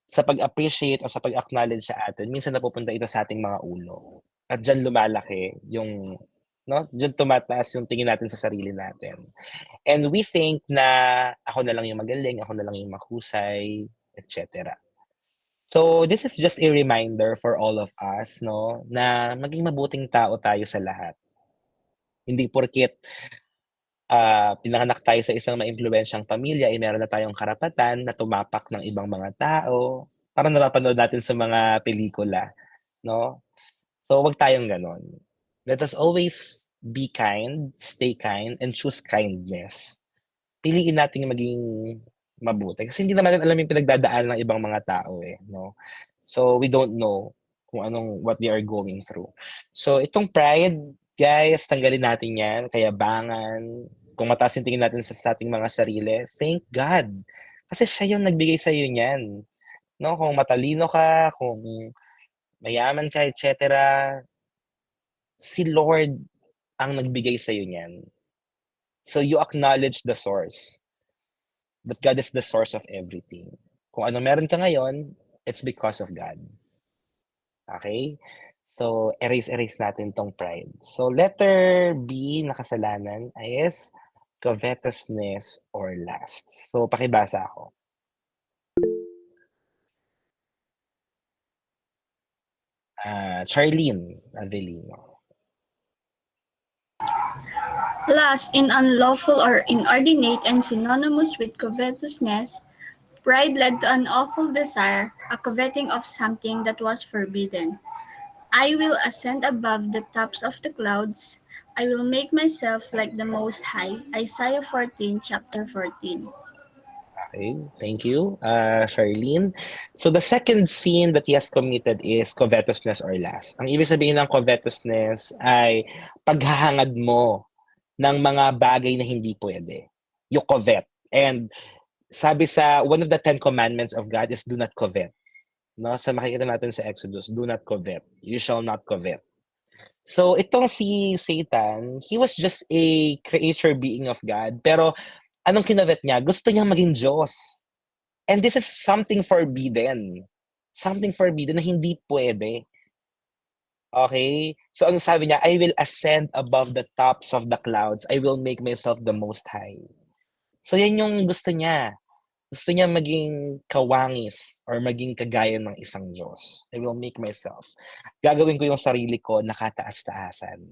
sa pag-appreciate o sa pag-acknowledge sa atin, minsan napupunta ito sa ating mga ulo. At diyan lumalaki yung, no? Diyan tumataas yung tingin natin sa sarili natin. And we think na ako na lang yung magaling, ako na lang yung mahusay, etc. So, this is just a reminder for all of us, no, na maging mabuting tao tayo sa lahat. Hindi porket pinanganak tayo sa isang maimpluwensyang pamilya, eh, meron na tayong karapatan na tumapak ng ibang mga tao. Parang napapanood natin sa mga pelikula, no? So, wag tayong gano'n. Let us always be kind, stay kind, and choose kindness. Piliin nating maging mabuti kasi hindi naman natin alam yung pinagdadaanan ng ibang mga tao, eh, no? So, we don't know kung what they are going through. So, itong pride, guys, tanggalin natin 'yan, kayabangan, kung mataas yung tingin natin sa ating mga sarili, thank God. Kasi siya yung nagbigay sa'yo niyan, 'no? Kung matalino ka, kung mayaman ka, et cetera, si Lord ang nagbigay sa'yo niyan. So, you acknowledge the source. That God is the source of everything. Kung ano meron ka ngayon, it's because of God. Okay? So, erase natin tong pride. So, letter B na kasalanan is covetousness or lust. So, pakibasa ako. Charlene Avelino. Lust, in unlawful or inordinate and synonymous with covetousness, pride led to an awful desire, a coveting of something that was forbidden. I will ascend above the tops of the clouds. I will make myself like the Most High. Isaiah 14, chapter 14. Okay, thank you, Charlene. So the second sin that he has committed is covetousness or lust. Ang ibig sabihin ng covetousness ay paghahangad mo ng mga bagay na hindi pwede. You covet. And sabi sa one of the 10 commandments of God is do not covet. No, sa makikita natin sa Exodus, do not covet. You shall not covet. So itong si Satan, he was just a creature being of God, pero anong kinovet niya? Gusto niyang maging Diyos. And this is something forbidden. Something forbidden na hindi pwede. Okay? So ang sabi niya, I will ascend above the tops of the clouds. I will make myself the most high. So yan yung gusto niya. Gusto niya maging kawangis or maging kagaya ng isang Diyos. I will make myself. Gagawin ko yung sarili ko nakataas-taasan.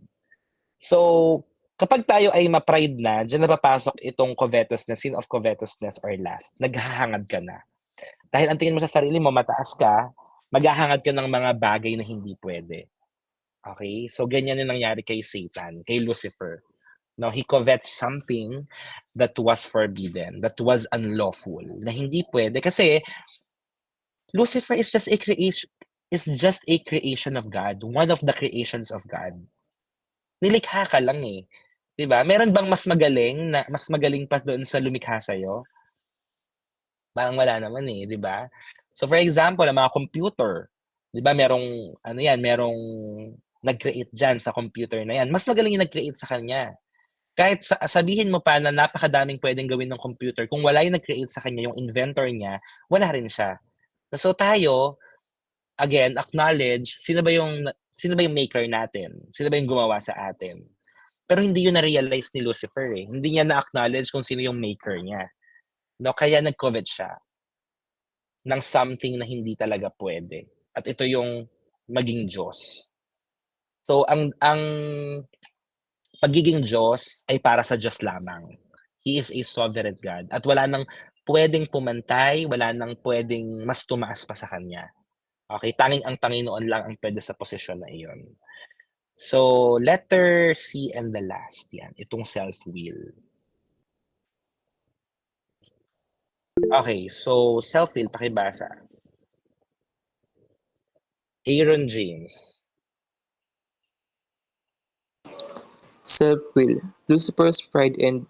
So, kapag tayo ay ma-pride na, diyan napapasok itong covetousness, sin of covetousness or lust. Naghahangad ka na. Dahil ang tingin mo sa sarili mo, mataas ka, maghahangad ka ng mga bagay na hindi pwede. Okay? So, ganyan yung nangyari kay Satan, kay Lucifer. Now, he covets something that was forbidden, that was unlawful, na hindi pwede. Kasi, Lucifer is just a creation of God, one of the creations of God. Nilikha ka lang eh. 'Di ba? Meron bang mas magaling pa doon sa lumikha sa'yo? Parang wala naman eh, 'di ba? So for example, ang mga computer, 'di ba merong merong nag-create diyan sa computer na 'yan. Mas magaling yung nag-create sa kanya. Kahit sabihin mo pa na napakadaming pwedeng gawin ng computer, kung wala yung nag-create sa kanya, yung inventor niya, wala rin siya. So tayo, again, acknowledge sino ba yung maker natin? Sino ba yung gumawa sa atin? Pero hindi yun na-realize ni Lucifer eh. Hindi niya na-acknowledge kung sino yung maker niya. No, kaya nag-covet siya ng something na hindi talaga pwede. At ito yung maging Diyos. So, ang pagiging Diyos ay para sa Diyos lamang. He is a sovereign God. At wala nang pwedeng pumantay, wala nang pwedeng mas tumaas pa sa Kanya. Okay, tanging ang Panginoon lang ang pwede sa posisyon na iyon. So, letter C and the last, yan, itong self-will. Okay, so self-will, pakibasa. Aaron James. Self-will. Lucifer's pride and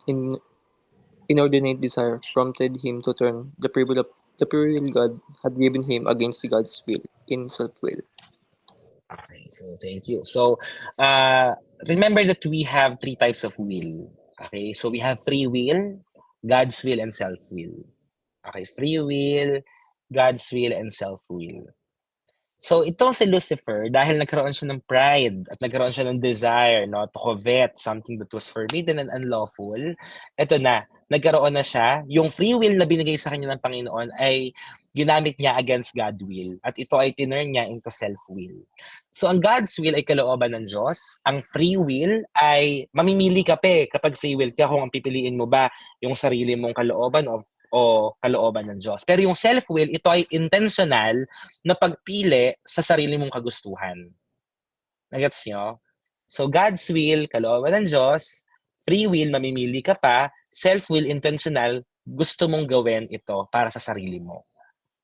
inordinate desire prompted him to turn the free will God had given him against God's will in self-will. Okay, so thank you. So, remember that we have three types of will. Okay, so we have free will, God's will, and self-will. Okay, free will, God's will, and self-will. So, itong si Lucifer, dahil nagkaroon siya ng pride at nagkaroon siya ng desire, no, to covet something that was forbidden and unlawful, eto na, nagkaroon na siya, yung free will na binigay sa kanya ng Panginoon ay ginamit niya against God's will. At ito ay tinurn niya into self-will. So, ang God's will ay kalooban ng Diyos. Ang free will ay mamimili ka pa kapag free will ka kung ang pipiliin mo ba yung sarili mong kalooban o kalooban ng Diyos. Pero yung self-will, ito ay intentional na pagpili sa sarili mong kagustuhan. Nagets nyo? So, God's will, kalooban ng Diyos. Free will, mamimili ka pa. Self-will, intentional, gusto mong gawin ito para sa sarili mo.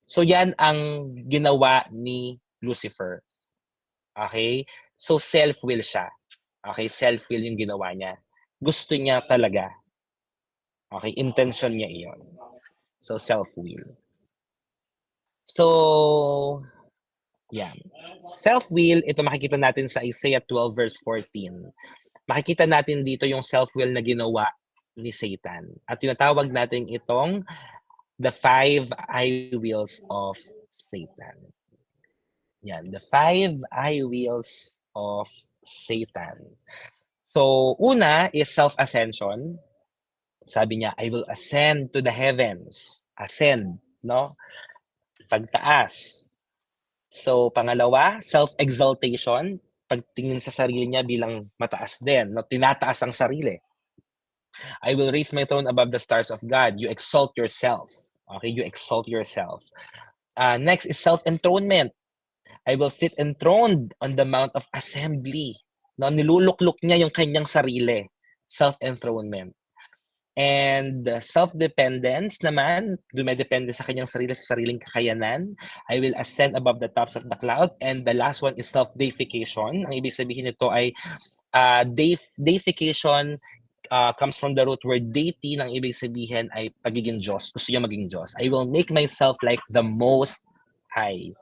So, yan ang ginawa ni Lucifer. Okay? So, self-will siya. Okay? Self-will yung ginawa niya. Gusto niya talaga. Okay? Intention niya iyon. So, self-will. So, yan. Self-will, ito makikita natin sa Isaiah 12 verse 14. Makikita natin dito yung self-will na ginawa ni Satan. At tinatawag natin itong the 5 eye wheels of Satan. Yan, the 5 eye wheels of Satan. So, una is self-ascension. Sabi niya, I will ascend to the heavens. Ascend, no? Pagtaas. So, pangalawa, self-exaltation. Pagtingin sa sarili niya bilang mataas din. No? Tinataas ang sarili. I will raise my throne above the stars of God. You exalt yourself. Okay, you exalt yourself. Next is self-enthronement. I will sit enthroned on the mount of assembly. No, niluluklok niya yung kanyang sarili. Self-enthronement. And self-dependence naman, dumedepende sa kanyang sarili, sa sariling kakayanan. I will ascend above the tops of the cloud. And the last one is self-deification. Ang ibig sabihin nito ay deification comes from the root word deity. Ang ibig sabihin ay pagiging Diyos. Gusto niya maging Diyos. I will make myself like the Most High.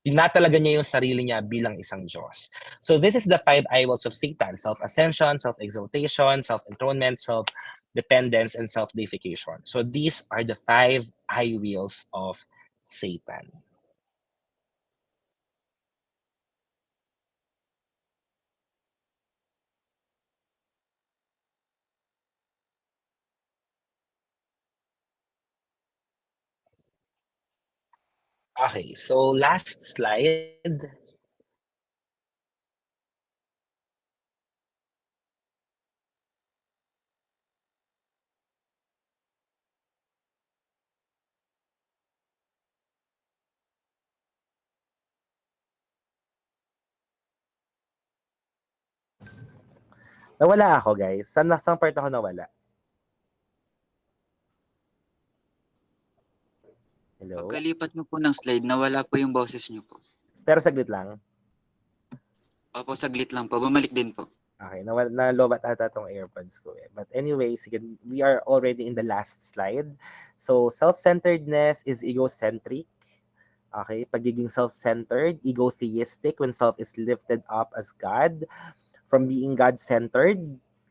Tinatalaga niya yung sarili niya bilang isang Diyos. So this is the 5 idols of Satan. Self-ascension, self-exaltation, self-enthronement, self-dependence, and self-deification. So these are the 5 eye wheels of Satan. Okay, so last slide. Nawala ako, guys. Saan part ako nawala? Hello? Pagkalipat nyo po ng slide, nawala po yung boses nyo po. Pero saglit lang. Opo, saglit lang po. Bumalik din po. Okay, na-lobat ata tong AirPods ko eh. But anyway, sige, we are already in the last slide. So, self-centeredness is egocentric. Okay, pagiging self-centered, egotheistic when self is lifted up as God. From being God-centered,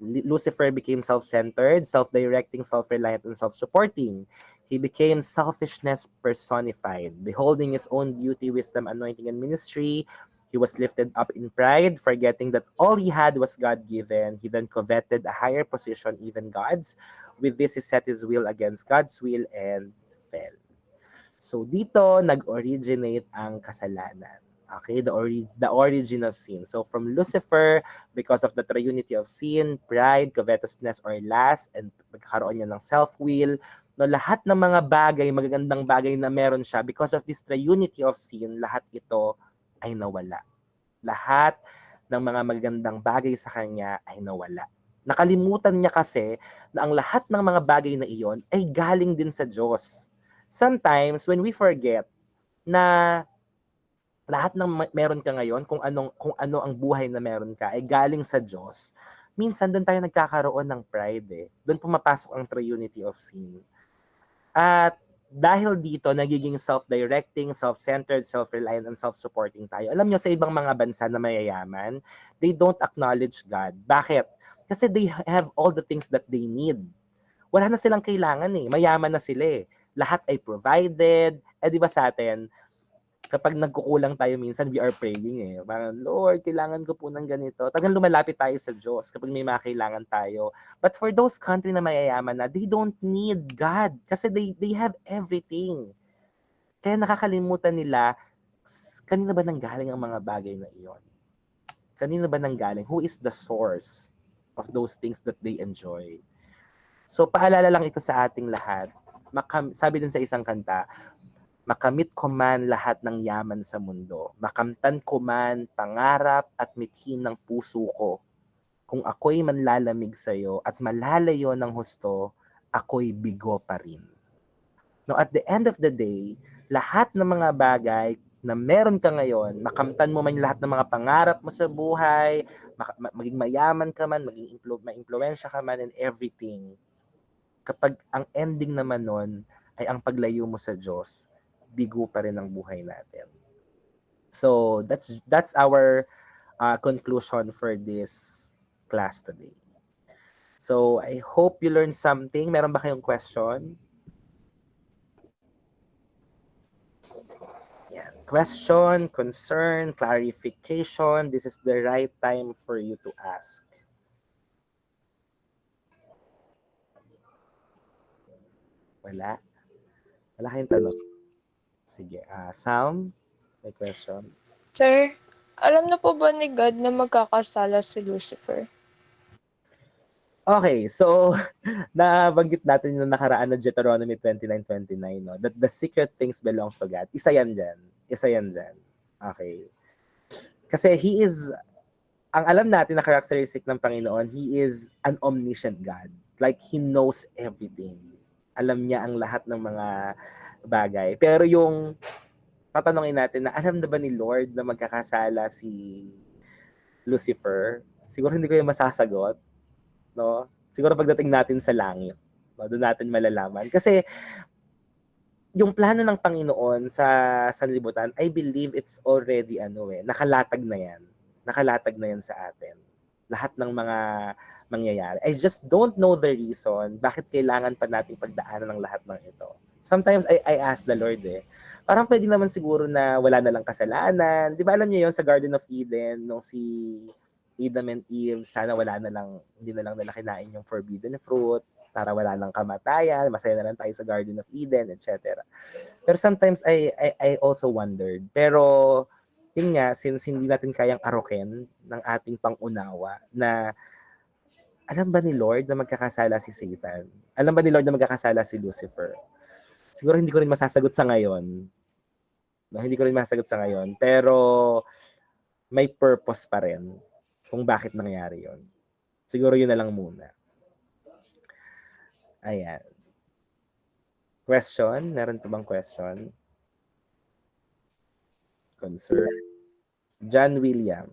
Lucifer became self-centered, self-directing, self-reliant, and self-supporting. He became selfishness personified. Beholding his own beauty, wisdom, anointing, and ministry, he was lifted up in pride, forgetting that all he had was God-given. He then coveted a higher position, even God's. With this, he set his will against God's will and fell. So dito, nag-originate ang kasalanan. Okay, the origin of sin. So from Lucifer, because of the triunity of sin, pride, covetousness, or lust, and pagkakaroon niya ng self-will, no, lahat ng mga bagay, magagandang bagay na meron siya, because of this triunity of sin, lahat ito ay nawala. Lahat ng mga magagandang bagay sa kanya ay nawala. Nakalimutan niya kasi na ang lahat ng mga bagay na iyon ay galing din sa Diyos. sometimes when we forget na lahat ng meron ka ngayon, kung ano ang buhay na meron ka ay galing sa Diyos, minsan doon tayo nagkakaroon ng pride eh. Doon pumapasok ang triunity of sin. At dahil dito, nagiging self-directing, self-centered, self-reliant, and self-supporting tayo. Alam nyo, sa ibang mga bansa na mayayaman, they don't acknowledge God. Bakit? Kasi they have all the things that they need. Wala na silang kailangan eh. Mayaman na sila eh. Lahat ay provided. Eh di ba sa atin, kapag nagkukulang tayo minsan, we are praying eh. Parang, Lord, kailangan ko po ng ganito. Tagang lumalapit tayo sa Diyos kapag may mga kailangan tayo. But for those country na mayayaman na, they don't need God kasi they have everything. Kaya nakakalimutan nila, kanina ba nanggaling ang mga bagay na iyon? Kanina ba nanggaling? Who is the source of those things that they enjoy? So, paalala lang ito sa ating lahat. Sabi din sa isang kanta, makamit ko man lahat ng yaman sa mundo. Makamtan ko man pangarap at mithin ng puso ko. Kung ako'y manlalamig sa'yo at malalayo ng husto, ako'y bigo pa rin. No, at the end of the day, lahat ng mga bagay na meron ka ngayon, makamtan mo man lahat ng mga pangarap mo sa buhay, maging mayaman ka man, maging ma-impluwensya ka man and everything. Kapag ang ending naman nun ay ang paglayo mo sa Diyos, bigo pa rin ang buhay natin. So that's our conclusion for this class today. So I hope you learned something. Meron ba kayong question? Yan. Question, concern, clarification. This is the right time for you to ask. Wala? Wala kayong tanong? Sige. Sam, may question? Sir, alam na po ba ni God na magkakasala si Lucifer? Okay, so nabanggit natin yung nakaraan na Deuteronomy 29:29, no? That the secret things belongs to God. Isa yan dyan. Okay. Kasi He is, ang alam natin na characteristic ng Panginoon, He is an omniscient God. Like, He knows everything. Alam niya ang lahat ng mga bagay. Pero yung tatanungin natin na alam na ba ni Lord na magkakasala si Lucifer? Siguro hindi ko yung masasagot. No? Siguro pagdating natin sa langit, no? Doon natin malalaman. Kasi yung plano ng Panginoon sa sanlibutan, I believe it's already nakalatag na yan. Nakalatag na yan sa atin. Lahat ng mga mangyayari. I just don't know the reason bakit kailangan pa nating pagdaanan ng lahat ng ito. Sometimes I ask the Lord parang pwede naman siguro na wala na lang kasalanan. Di ba alam niyo yon sa Garden of Eden, nung si Adam and Eve, sana hindi na lang nila kinain yung forbidden fruit, para wala nang kamatayan, masaya na lang tayo sa Garden of Eden, etc. Pero sometimes I also wondered. Pero yun nga, since hindi natin kayang aroken ng ating pangunawa na alam ba ni Lord na magkakasala si Satan? Alam ba ni Lord na magkakasala si Lucifer? Siguro hindi ko rin masasagot sa ngayon. No, hindi ko rin masasagot sa ngayon. Pero may purpose pa rin kung bakit nangyari yon. Siguro yun na lang muna. Ayan. Question? Meron pa bang question? Concern? John William.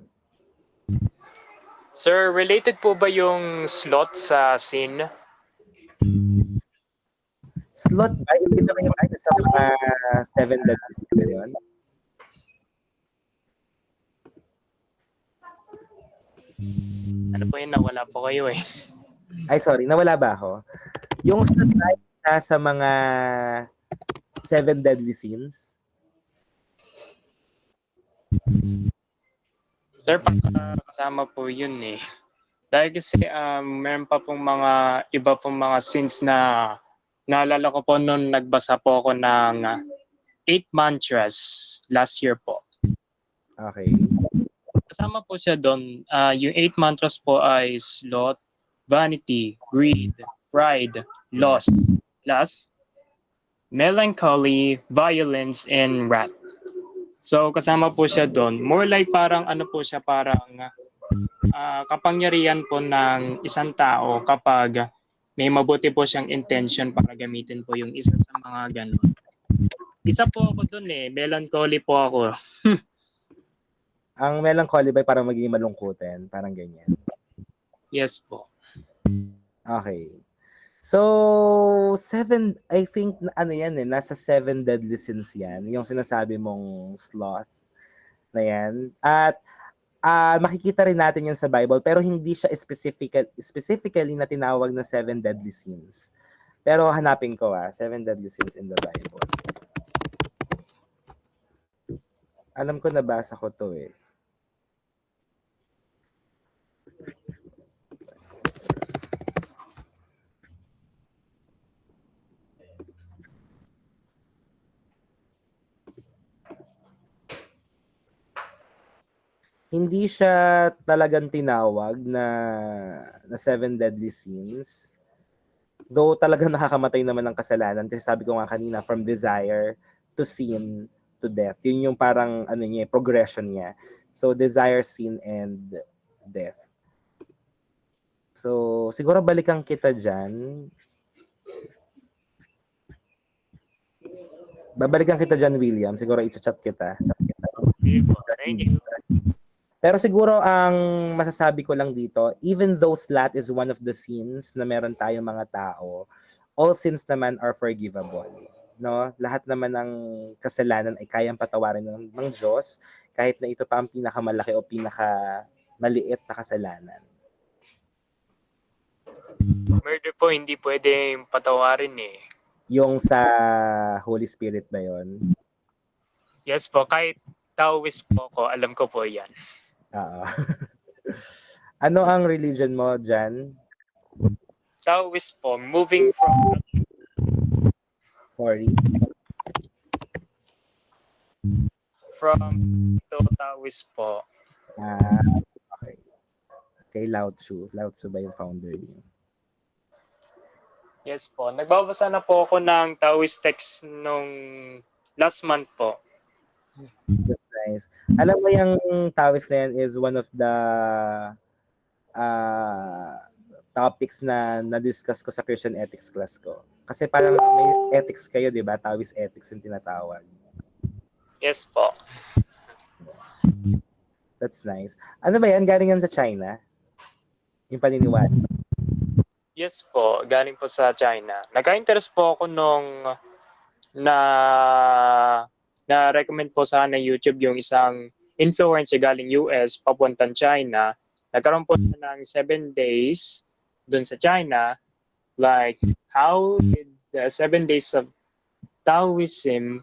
Sir, related po ba yung slot sa sin? Slot ba? Hindi na kayo sa mga 7 deadly sins na yun? Ano po yun? Nawala po kayo eh. Ay, sorry. Nawala ba ako? Yung slot ba isa sa mga 7 deadly sins? Sir, kasama po yun eh. Dahil kasi meron pa pong mga iba pong mga sins na naalala ko po noon nagbasa po ako ng 8 mantras last year po. Okay. Kasama po siya doon. Yung 8 mantras po ay sloth, vanity, greed, pride, lust, melancholy, violence, and wrath. So kasama po siya doon. More like parang po siya, parang kapangyarihan po ng isang tao kapag may mabuti po siyang intention para gamitin po yung isa sa mga ganun. Isa po ako dun eh. Melancholy po ako. Ang melancholy ba parang magiging malungkutin? Parang ganyan. Yes po. Okay. So, I think, ano yan eh, nasa 7 deadly sins yan. Yung sinasabi mong sloth na yan. At makikita rin natin yan sa Bible, pero hindi siya specifically na tinawag na 7 deadly sins. Pero hanapin ko 7 deadly sins in the Bible. Alam ko nabasa ko to eh. Hindi siya talagang tinawag na 7 deadly sins. Though talagang nakakamatay naman ng kasalanan. Kasi sabi ko nga kanina, from desire to sin to death. Yun yung parang progression niya. So desire, sin, and death. So siguro balikan kita dyan. Babalikan kita dyan, William. Siguro i-chat kita. Thank you. Pero siguro ang masasabi ko lang dito, even though sloth is one of the sins na meron tayong mga tao, all sins naman are forgivable. No? Lahat naman ng kasalanan ay kayang patawarin ng Diyos kahit na ito pa ang pinakamalaki o pinakamaliit na kasalanan. Murder po, hindi pwede patawarin eh. Yung sa Holy Spirit ba yon? Yes po, kahit Taoist po ko, alam ko po yan. Ano ang religion mo, Jan? Taoist po, moving from... Sorry? From to Taoist po. Okay. Kay Lao Tzu. Lao Tzu ba yung founder niyo? Yes po. Nagbabasa na po ako ng Taoist text nung last month po. That's nice. Alam mo yung Taoist na yan is one of the topics na na-discuss ko sa Christian ethics class ko. Kasi parang may ethics kayo, di ba? Taoist ethics yung tinatawag. Yes po. That's nice. Ano ba yan? Galing yan sa China? Yung paniniwala? Yes po. Galing po sa China. Nagka-interest po ako nung na-recommend po sa YouTube yung isang influencer galing US papuntang China. Nagkaroon po siya ng 7 days dun sa China. Like, how did the 7 days of Taoism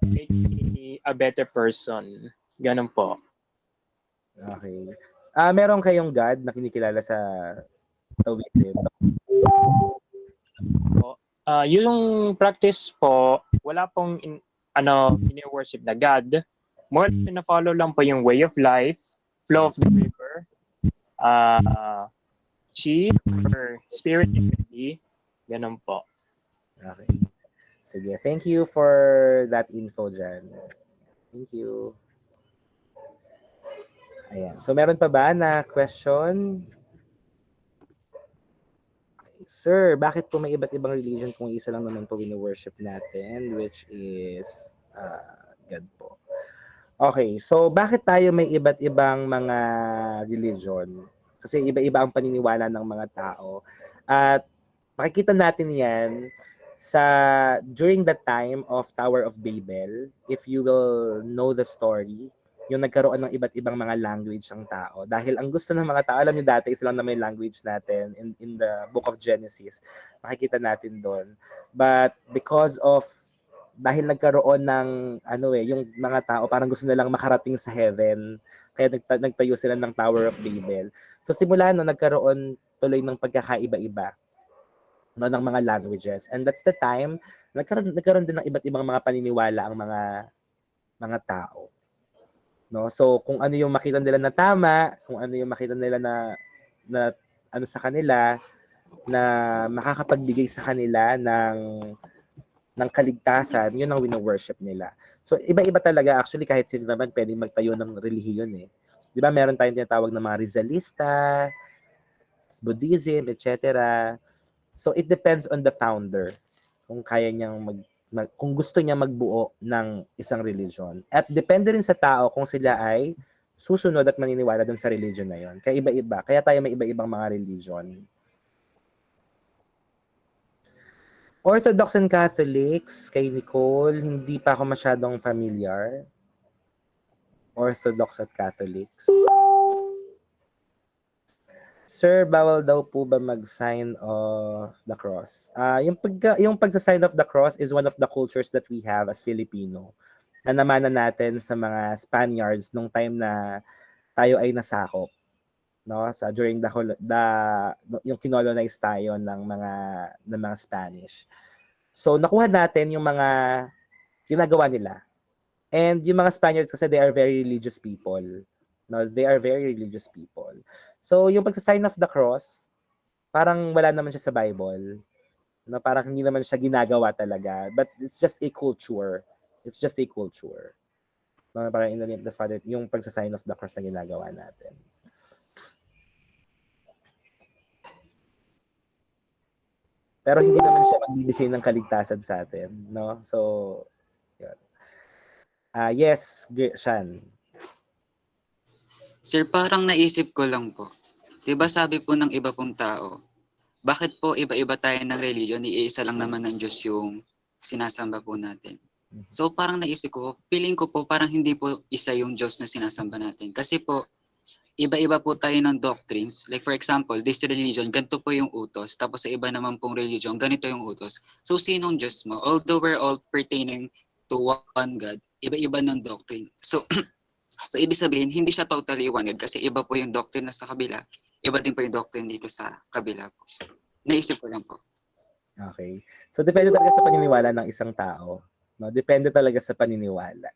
make me a better person? Ganun po. Okay. Meron kayong God na kinikilala sa Taoism? Yung practice po, wala pong ini-worship na God. More pina-follow lang po yung way of life, flow of the river, chi or spirit energy. Ganun po. Okay. Sige. Thank you for that info, Jan. Thank you. Ayan. So, meron pa ba na question? Okay. Sir, bakit po may iba't ibang religion kung isa lang naman po wino-worship natin, which is God po? Okay. So, bakit tayo may iba't ibang mga religion? Kasi iba-iba ang paniniwala ng mga tao. At makikita natin yan during the time of Tower of Babel. If you will know the story, yung nagkaroon ng iba't ibang mga language ang tao. Dahil ang gusto ng mga tao, alam niyo dati, isa lang na may language natin in the book of Genesis. Makikita natin doon. But dahil nagkaroon ng yung mga tao parang gusto nilang makarating sa heaven, kaya nagtayo sila ng Tower of Babel. So simula no, nagkaroon tuloy ng pagkakaiba-iba ng mga languages. And that's the time nagkaroon din ng iba't ibang mga paniniwala ang mga tao. No? So kung ano yung makita nila na tama, kung ano yung makita nila na sa kanila na makakapagbigay sa kanila ng kaligtasan, yun ang wino-worship nila. So, iba-iba talaga. Actually, kahit sino naman pwedeng magtayo ng relihiyon eh. Di ba, meron tayong tinatawag ng mga Rizalista, Buddhism, etc. So, it depends on the founder kung kaya niyang kung gusto niya magbuo ng isang religion. At depende rin sa tao kung sila ay susunod at maniniwala dun sa religion na yon. Kaya iba-iba. Kaya tayo may iba-ibang mga religion. Orthodox and Catholics, kay Nicole, hindi pa ako masyadong familiar. Orthodox at Catholics. Sir, bawal daw po ba mag-sign of the cross? Yung pagsa-sign of the cross is one of the cultures that we have as Filipino. Na namana natin sa mga Spaniards nung time na tayo ay nasakop, no? During yung kinolonize tayo ng mga Spanish. So nakuha natin yung mga ginagawa nila. And yung mga Spaniards kasi they are very religious people. No, they are very religious people. So, yung pagsa-sign of the cross, parang wala naman siya sa Bible. No, parang hindi naman siya ginagawa talaga. But it's just a culture. It's just a culture. No, parang in the name of the Father, yung pagsa-sign of the cross na ginagawa natin. Pero hindi naman siya magbibigay ng kaligtasan sa atin. No? So, yun. Yes, Shan. Sir, parang naisip ko lang po. 'Di ba sabi po ng iba pong tao, bakit po iba-iba tayo ng religion, iisa lang naman ng Diyos yung sinasamba po natin. So parang naisip ko, feeling ko po parang hindi po isa yung Diyos na sinasamba natin. Kasi po, iba-iba po tayo ng doctrines. Like for example, this religion, ganito po yung utos. Tapos sa iba naman pong religion, ganito yung utos. So sinong Diyos mo? Although we're all pertaining to one God, iba-iba ng doctrine. So ibig sabihin, hindi siya totally one God kasi iba po yung doctrine na sa kabila, iba din po yung doctrine dito sa kabila po. Naisip ko lang po. Okay. So depende talaga sa paniniwala ng isang tao. No? Depende talaga sa paniniwala.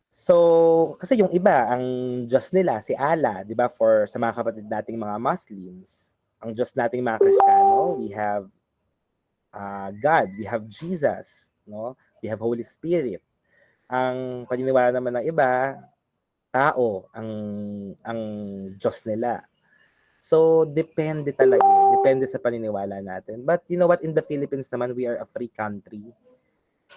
So, kasi yung iba, ang Diyos nila, si Allah, di ba, sa mga kapatid nating mga Muslims, ang Diyos nating mga Kristiyano, we have God, we have Jesus, no? We have Holy Spirit. Ang paniniwala naman ng iba, tao ang Diyos nila. So depende talaga, depende sa paniniwala natin. But you know what, in the Philippines naman, we are a free country.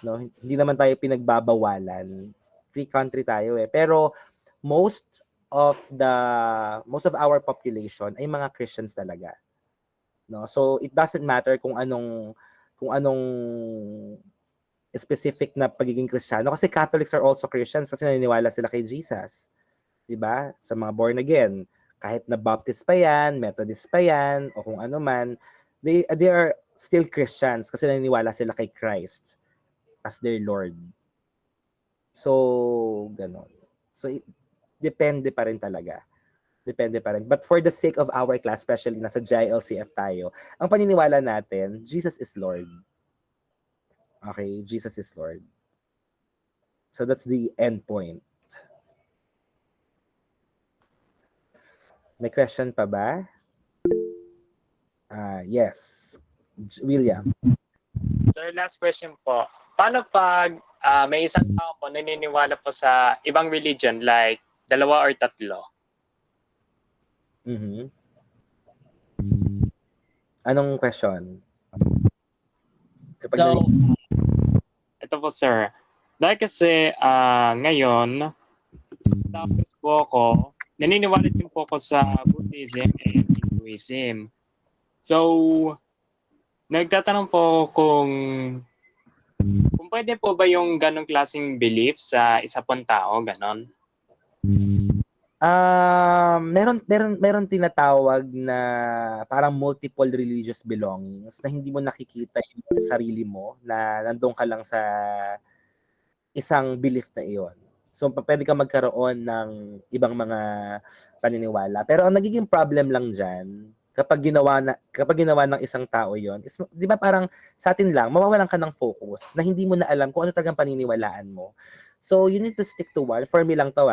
No, hindi naman tayo pinagbabawalan. Free country tayo eh. Pero most of our population ay mga Christians talaga. No? So it doesn't matter kung anong specific na pagiging Kristiyano kasi Catholics are also Christians kasi naniniwala sila kay Jesus. 'Di ba? Sa mga born again, kahit na Baptist pa yan, Methodist pa yan, o kung ano man, they are still Christians kasi naniniwala sila kay Christ as their Lord. So, ganon. So, depende pa rin talaga. Depende pa rin. But for the sake of our class, especially nasa JLCF tayo, ang paniniwala natin, Jesus is Lord. Okay? Jesus is Lord. So, that's the end point. May question pa ba? Yes. William. Sir, last question po. Paano pag may isang tao po naniniwala po sa ibang religion like 2 or 3? Mm-hmm. Anong question? So, ito po sir. Dahil kasi ngayon, tapos po ako, naniniwala din po ako sa Buddhism and Hinduism. So, nagtatanong po kung pwede po ba yung ganong klaseng belief sa isa pong tao, ganon? Meron tinatawag na parang multiple religious belongings na hindi mo nakikita yung sarili mo na nandun ka lang sa isang belief na iyon. So, pwede ka magkaroon ng ibang mga paniniwala. Pero ang nagiging problem lang dyan, kapag ginawa ng isang tao yon, is, di ba parang sa atin lang, mawawalan ka ng focus na hindi mo na alam kung ano talagang paniniwalaan mo. So, you need to stick to one. For me lang to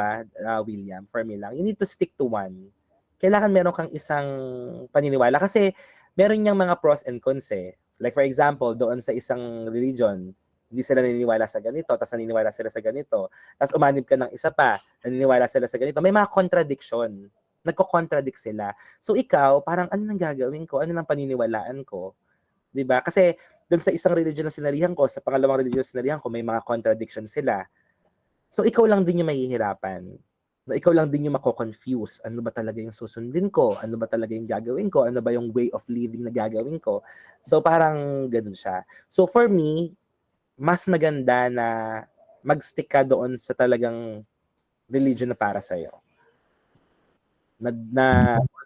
William, for me lang. You need to stick to one. Kailangan meron kang isang paniniwala kasi meron niyang mga pros and cons eh. Like for example, doon sa isang religion, hindi sila naniniwala sa ganito, tapos naniniwala sila sa ganito. Tapos umanib ka ng isa pa, naniniwala sila sa ganito. May mga contradiction. Nagko-contradict sila. So ikaw, parang ano nang gagawin ko? Ano nang paniniwalaan ko? 'Di ba? Kasi dun sa isang religion na sinalihan ko, sa pangalawang religion na sinalihan ko, may mga contradiction sila. So ikaw lang din yung mahihirapan. Na ikaw lang din yung mako-confuse. Ano ba talaga yung susundin ko? Ano ba talaga yung gagawin ko? Ano ba yung way of living na gagawin ko? So parang ganun siya. So for me, mas maganda na mag-stick ka doon sa talagang religion na para sa'yo. Na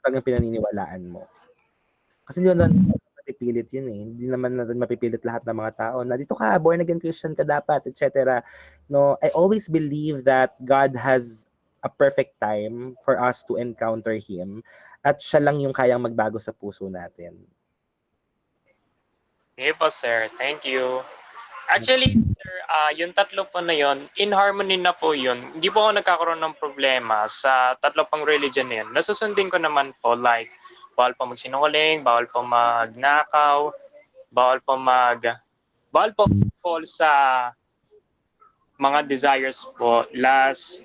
talagang pinaniniwalaan mo. Kasi hindi naman mapipilit yun eh. Hindi naman natin mapipilit lahat ng mga tao na dito ka, born again Christian ka dapat, etc. No, I always believe that God has a perfect time for us to encounter Him at siya lang yung kayang magbago sa puso natin. Okay po, sir. Thank you. Actually, sir, yung tatlo po na yun, in harmony na po yun. Hindi po ako nagkakaroon ng problema sa tatlo pang religion na yun. Nasusundin ko naman po, like, bawal po magsinungaling, bawal po magnakaw, bawal po fall sa mga desires po, lust,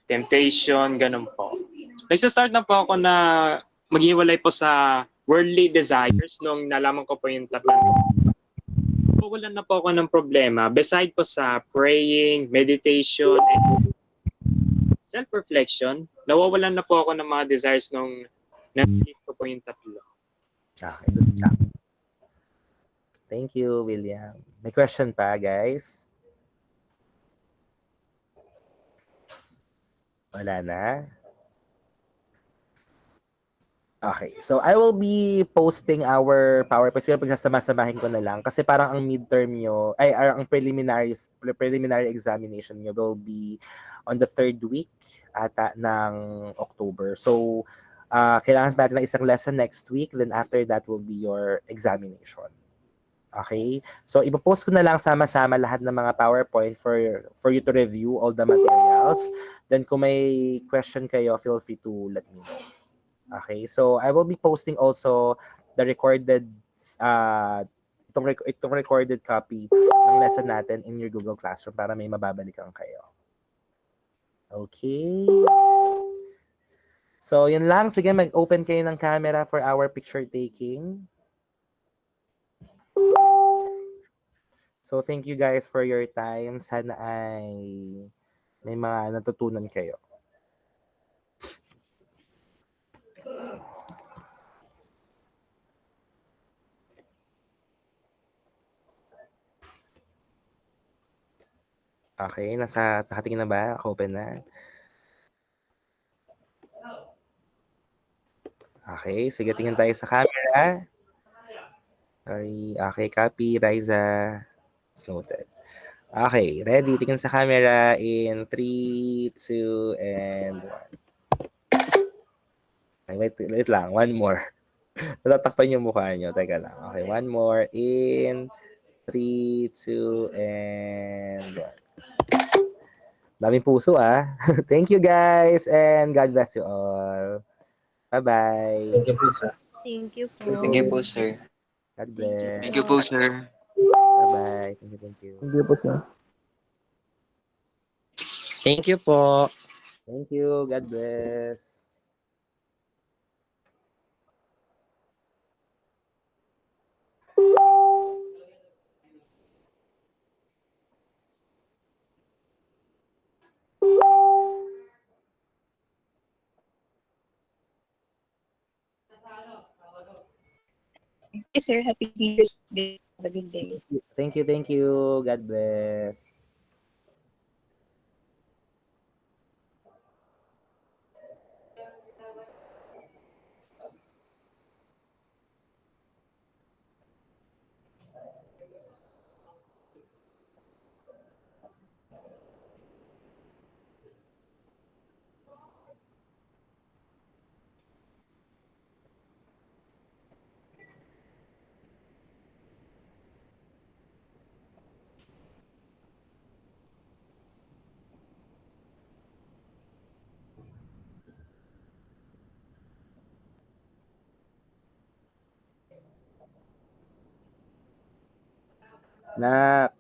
temptation, ganun po. Nagsa-start na po ako na maghiwalay po sa worldly desires nung nalaman ko po yung tatlo. Wala na po ako ng problema. Beside po sa praying, meditation, and self-reflection, nawawalan na po ako ng mga desires nung na-believe ko po yung tatlo. Okay, that's that. Thank you, William. May question pa, guys? Wala na? Okay, so I will be posting our PowerPoint. Siguro pagsasama-samahin ko na lang kasi parang ang midterm nyo, ang preliminary examination nyo will be on the 3rd week ata ng October. So, kailangan pa natin ng isang lesson next week. Then after that will be your examination. Okay? So, ipopost ko na lang sama-sama lahat ng mga PowerPoint for you to review all the materials. Then kung may question kayo, feel free to let me know. Okay, so I will be posting also the recorded itong recorded copy ng lesson natin in your Google Classroom para may mababalikan kayo. Okay. So, yun lang. Sige, mag-open kayo ng camera for our picture taking. So, thank you guys for your time. Sana ay may mga natutunan kayo. Okay, nakatingin na ba? Open na. Okay, sige, tingin tayo sa camera. Sorry. Okay, copy, Riza. It's noted. Okay, ready? Tingin sa camera in 3, 2, and 1. Okay, wait lang. One more. Natatakpan yung mukha nyo. Teka lang. Okay, one more in 3, 2, and 1. Daming puso ah. Thank you guys and God bless you all. Bye-bye. Thank you po, sir. Thank you po. Thank you po, sir. God bless. Thank you po, sir. Bye-bye. Thank you, thank you. Thank you po, sir. Thank you po. Thank you. God bless. Thank you, sir. Happy New Year's Day. Have a good day. Thank you, thank you. God bless. Nak.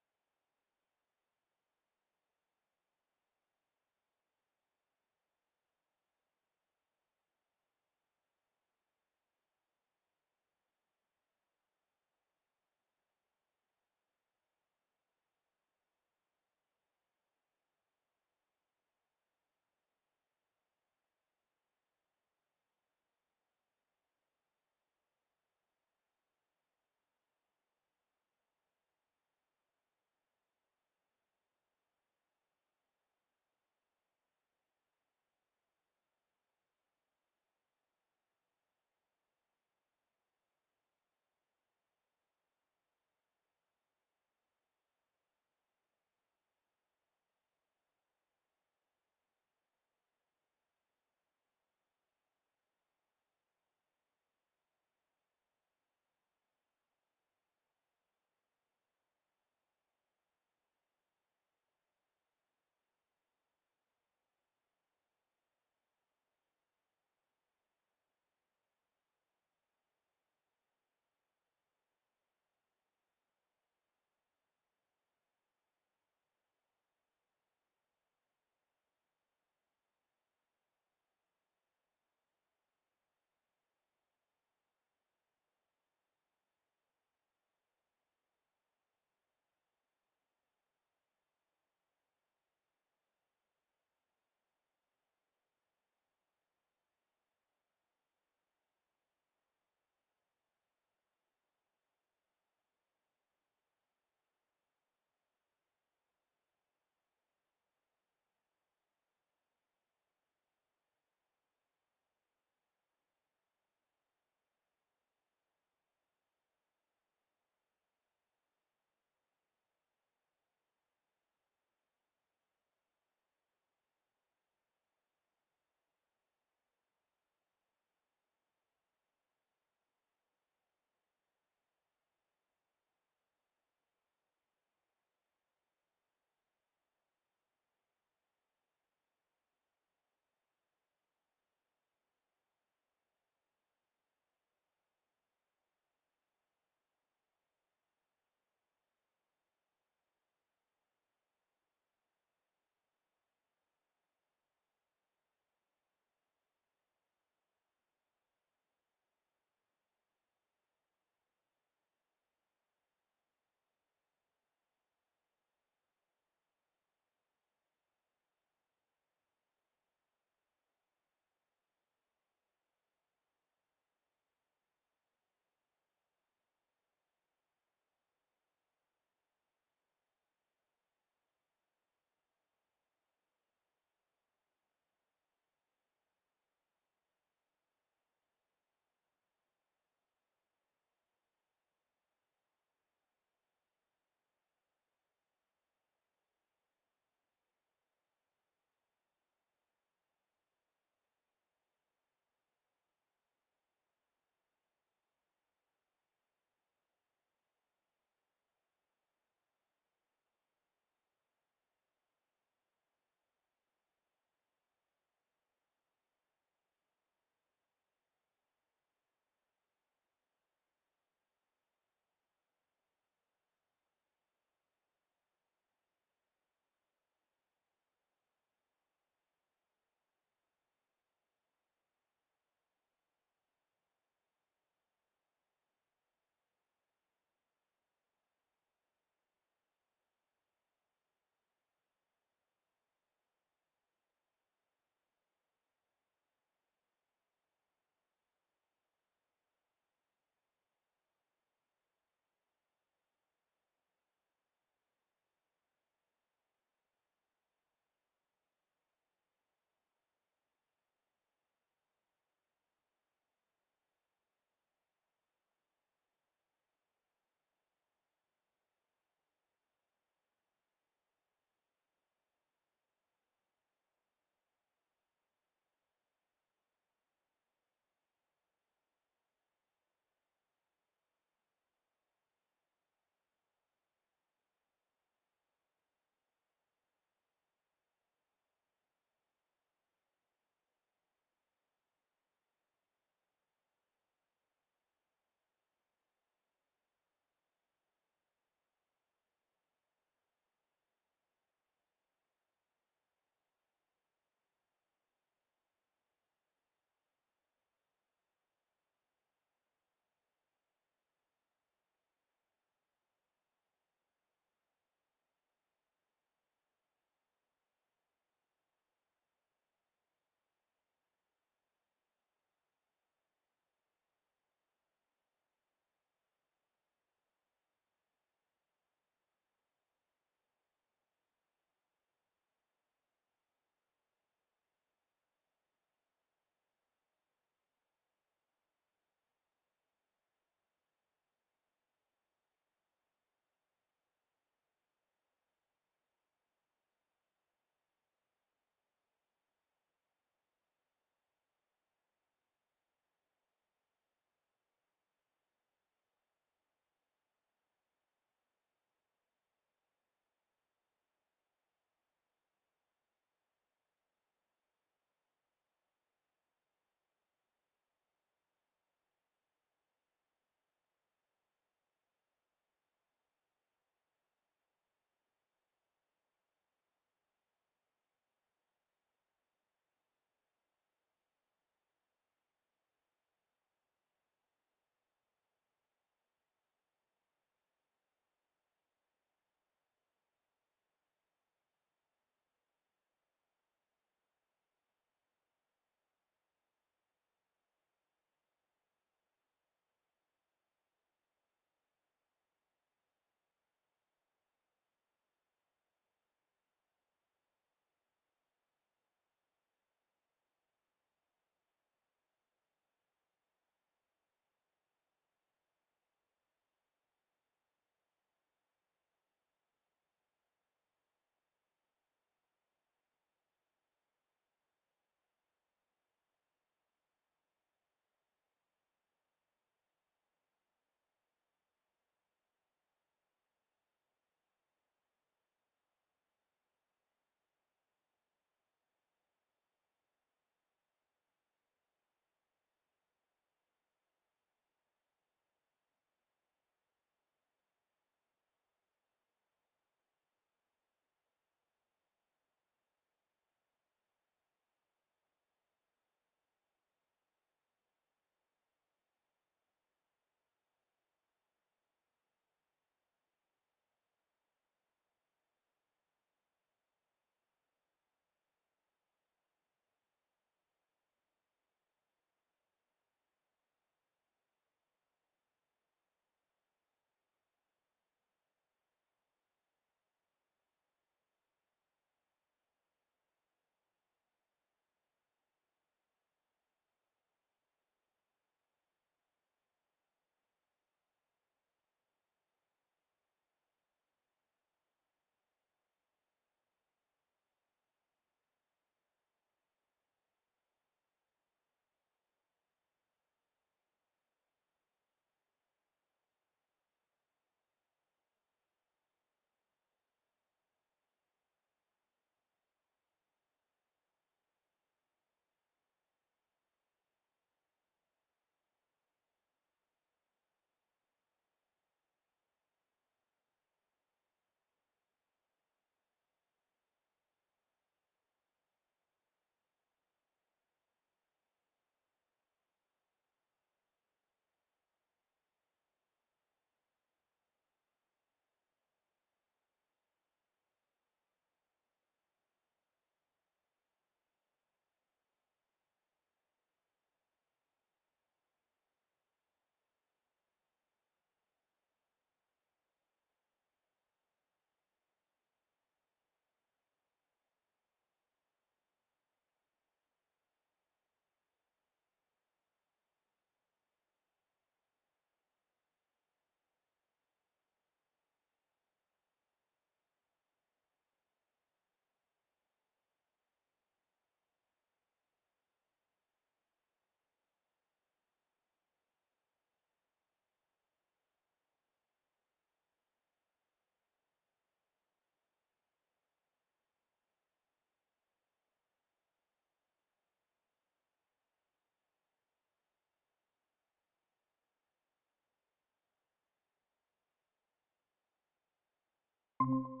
you.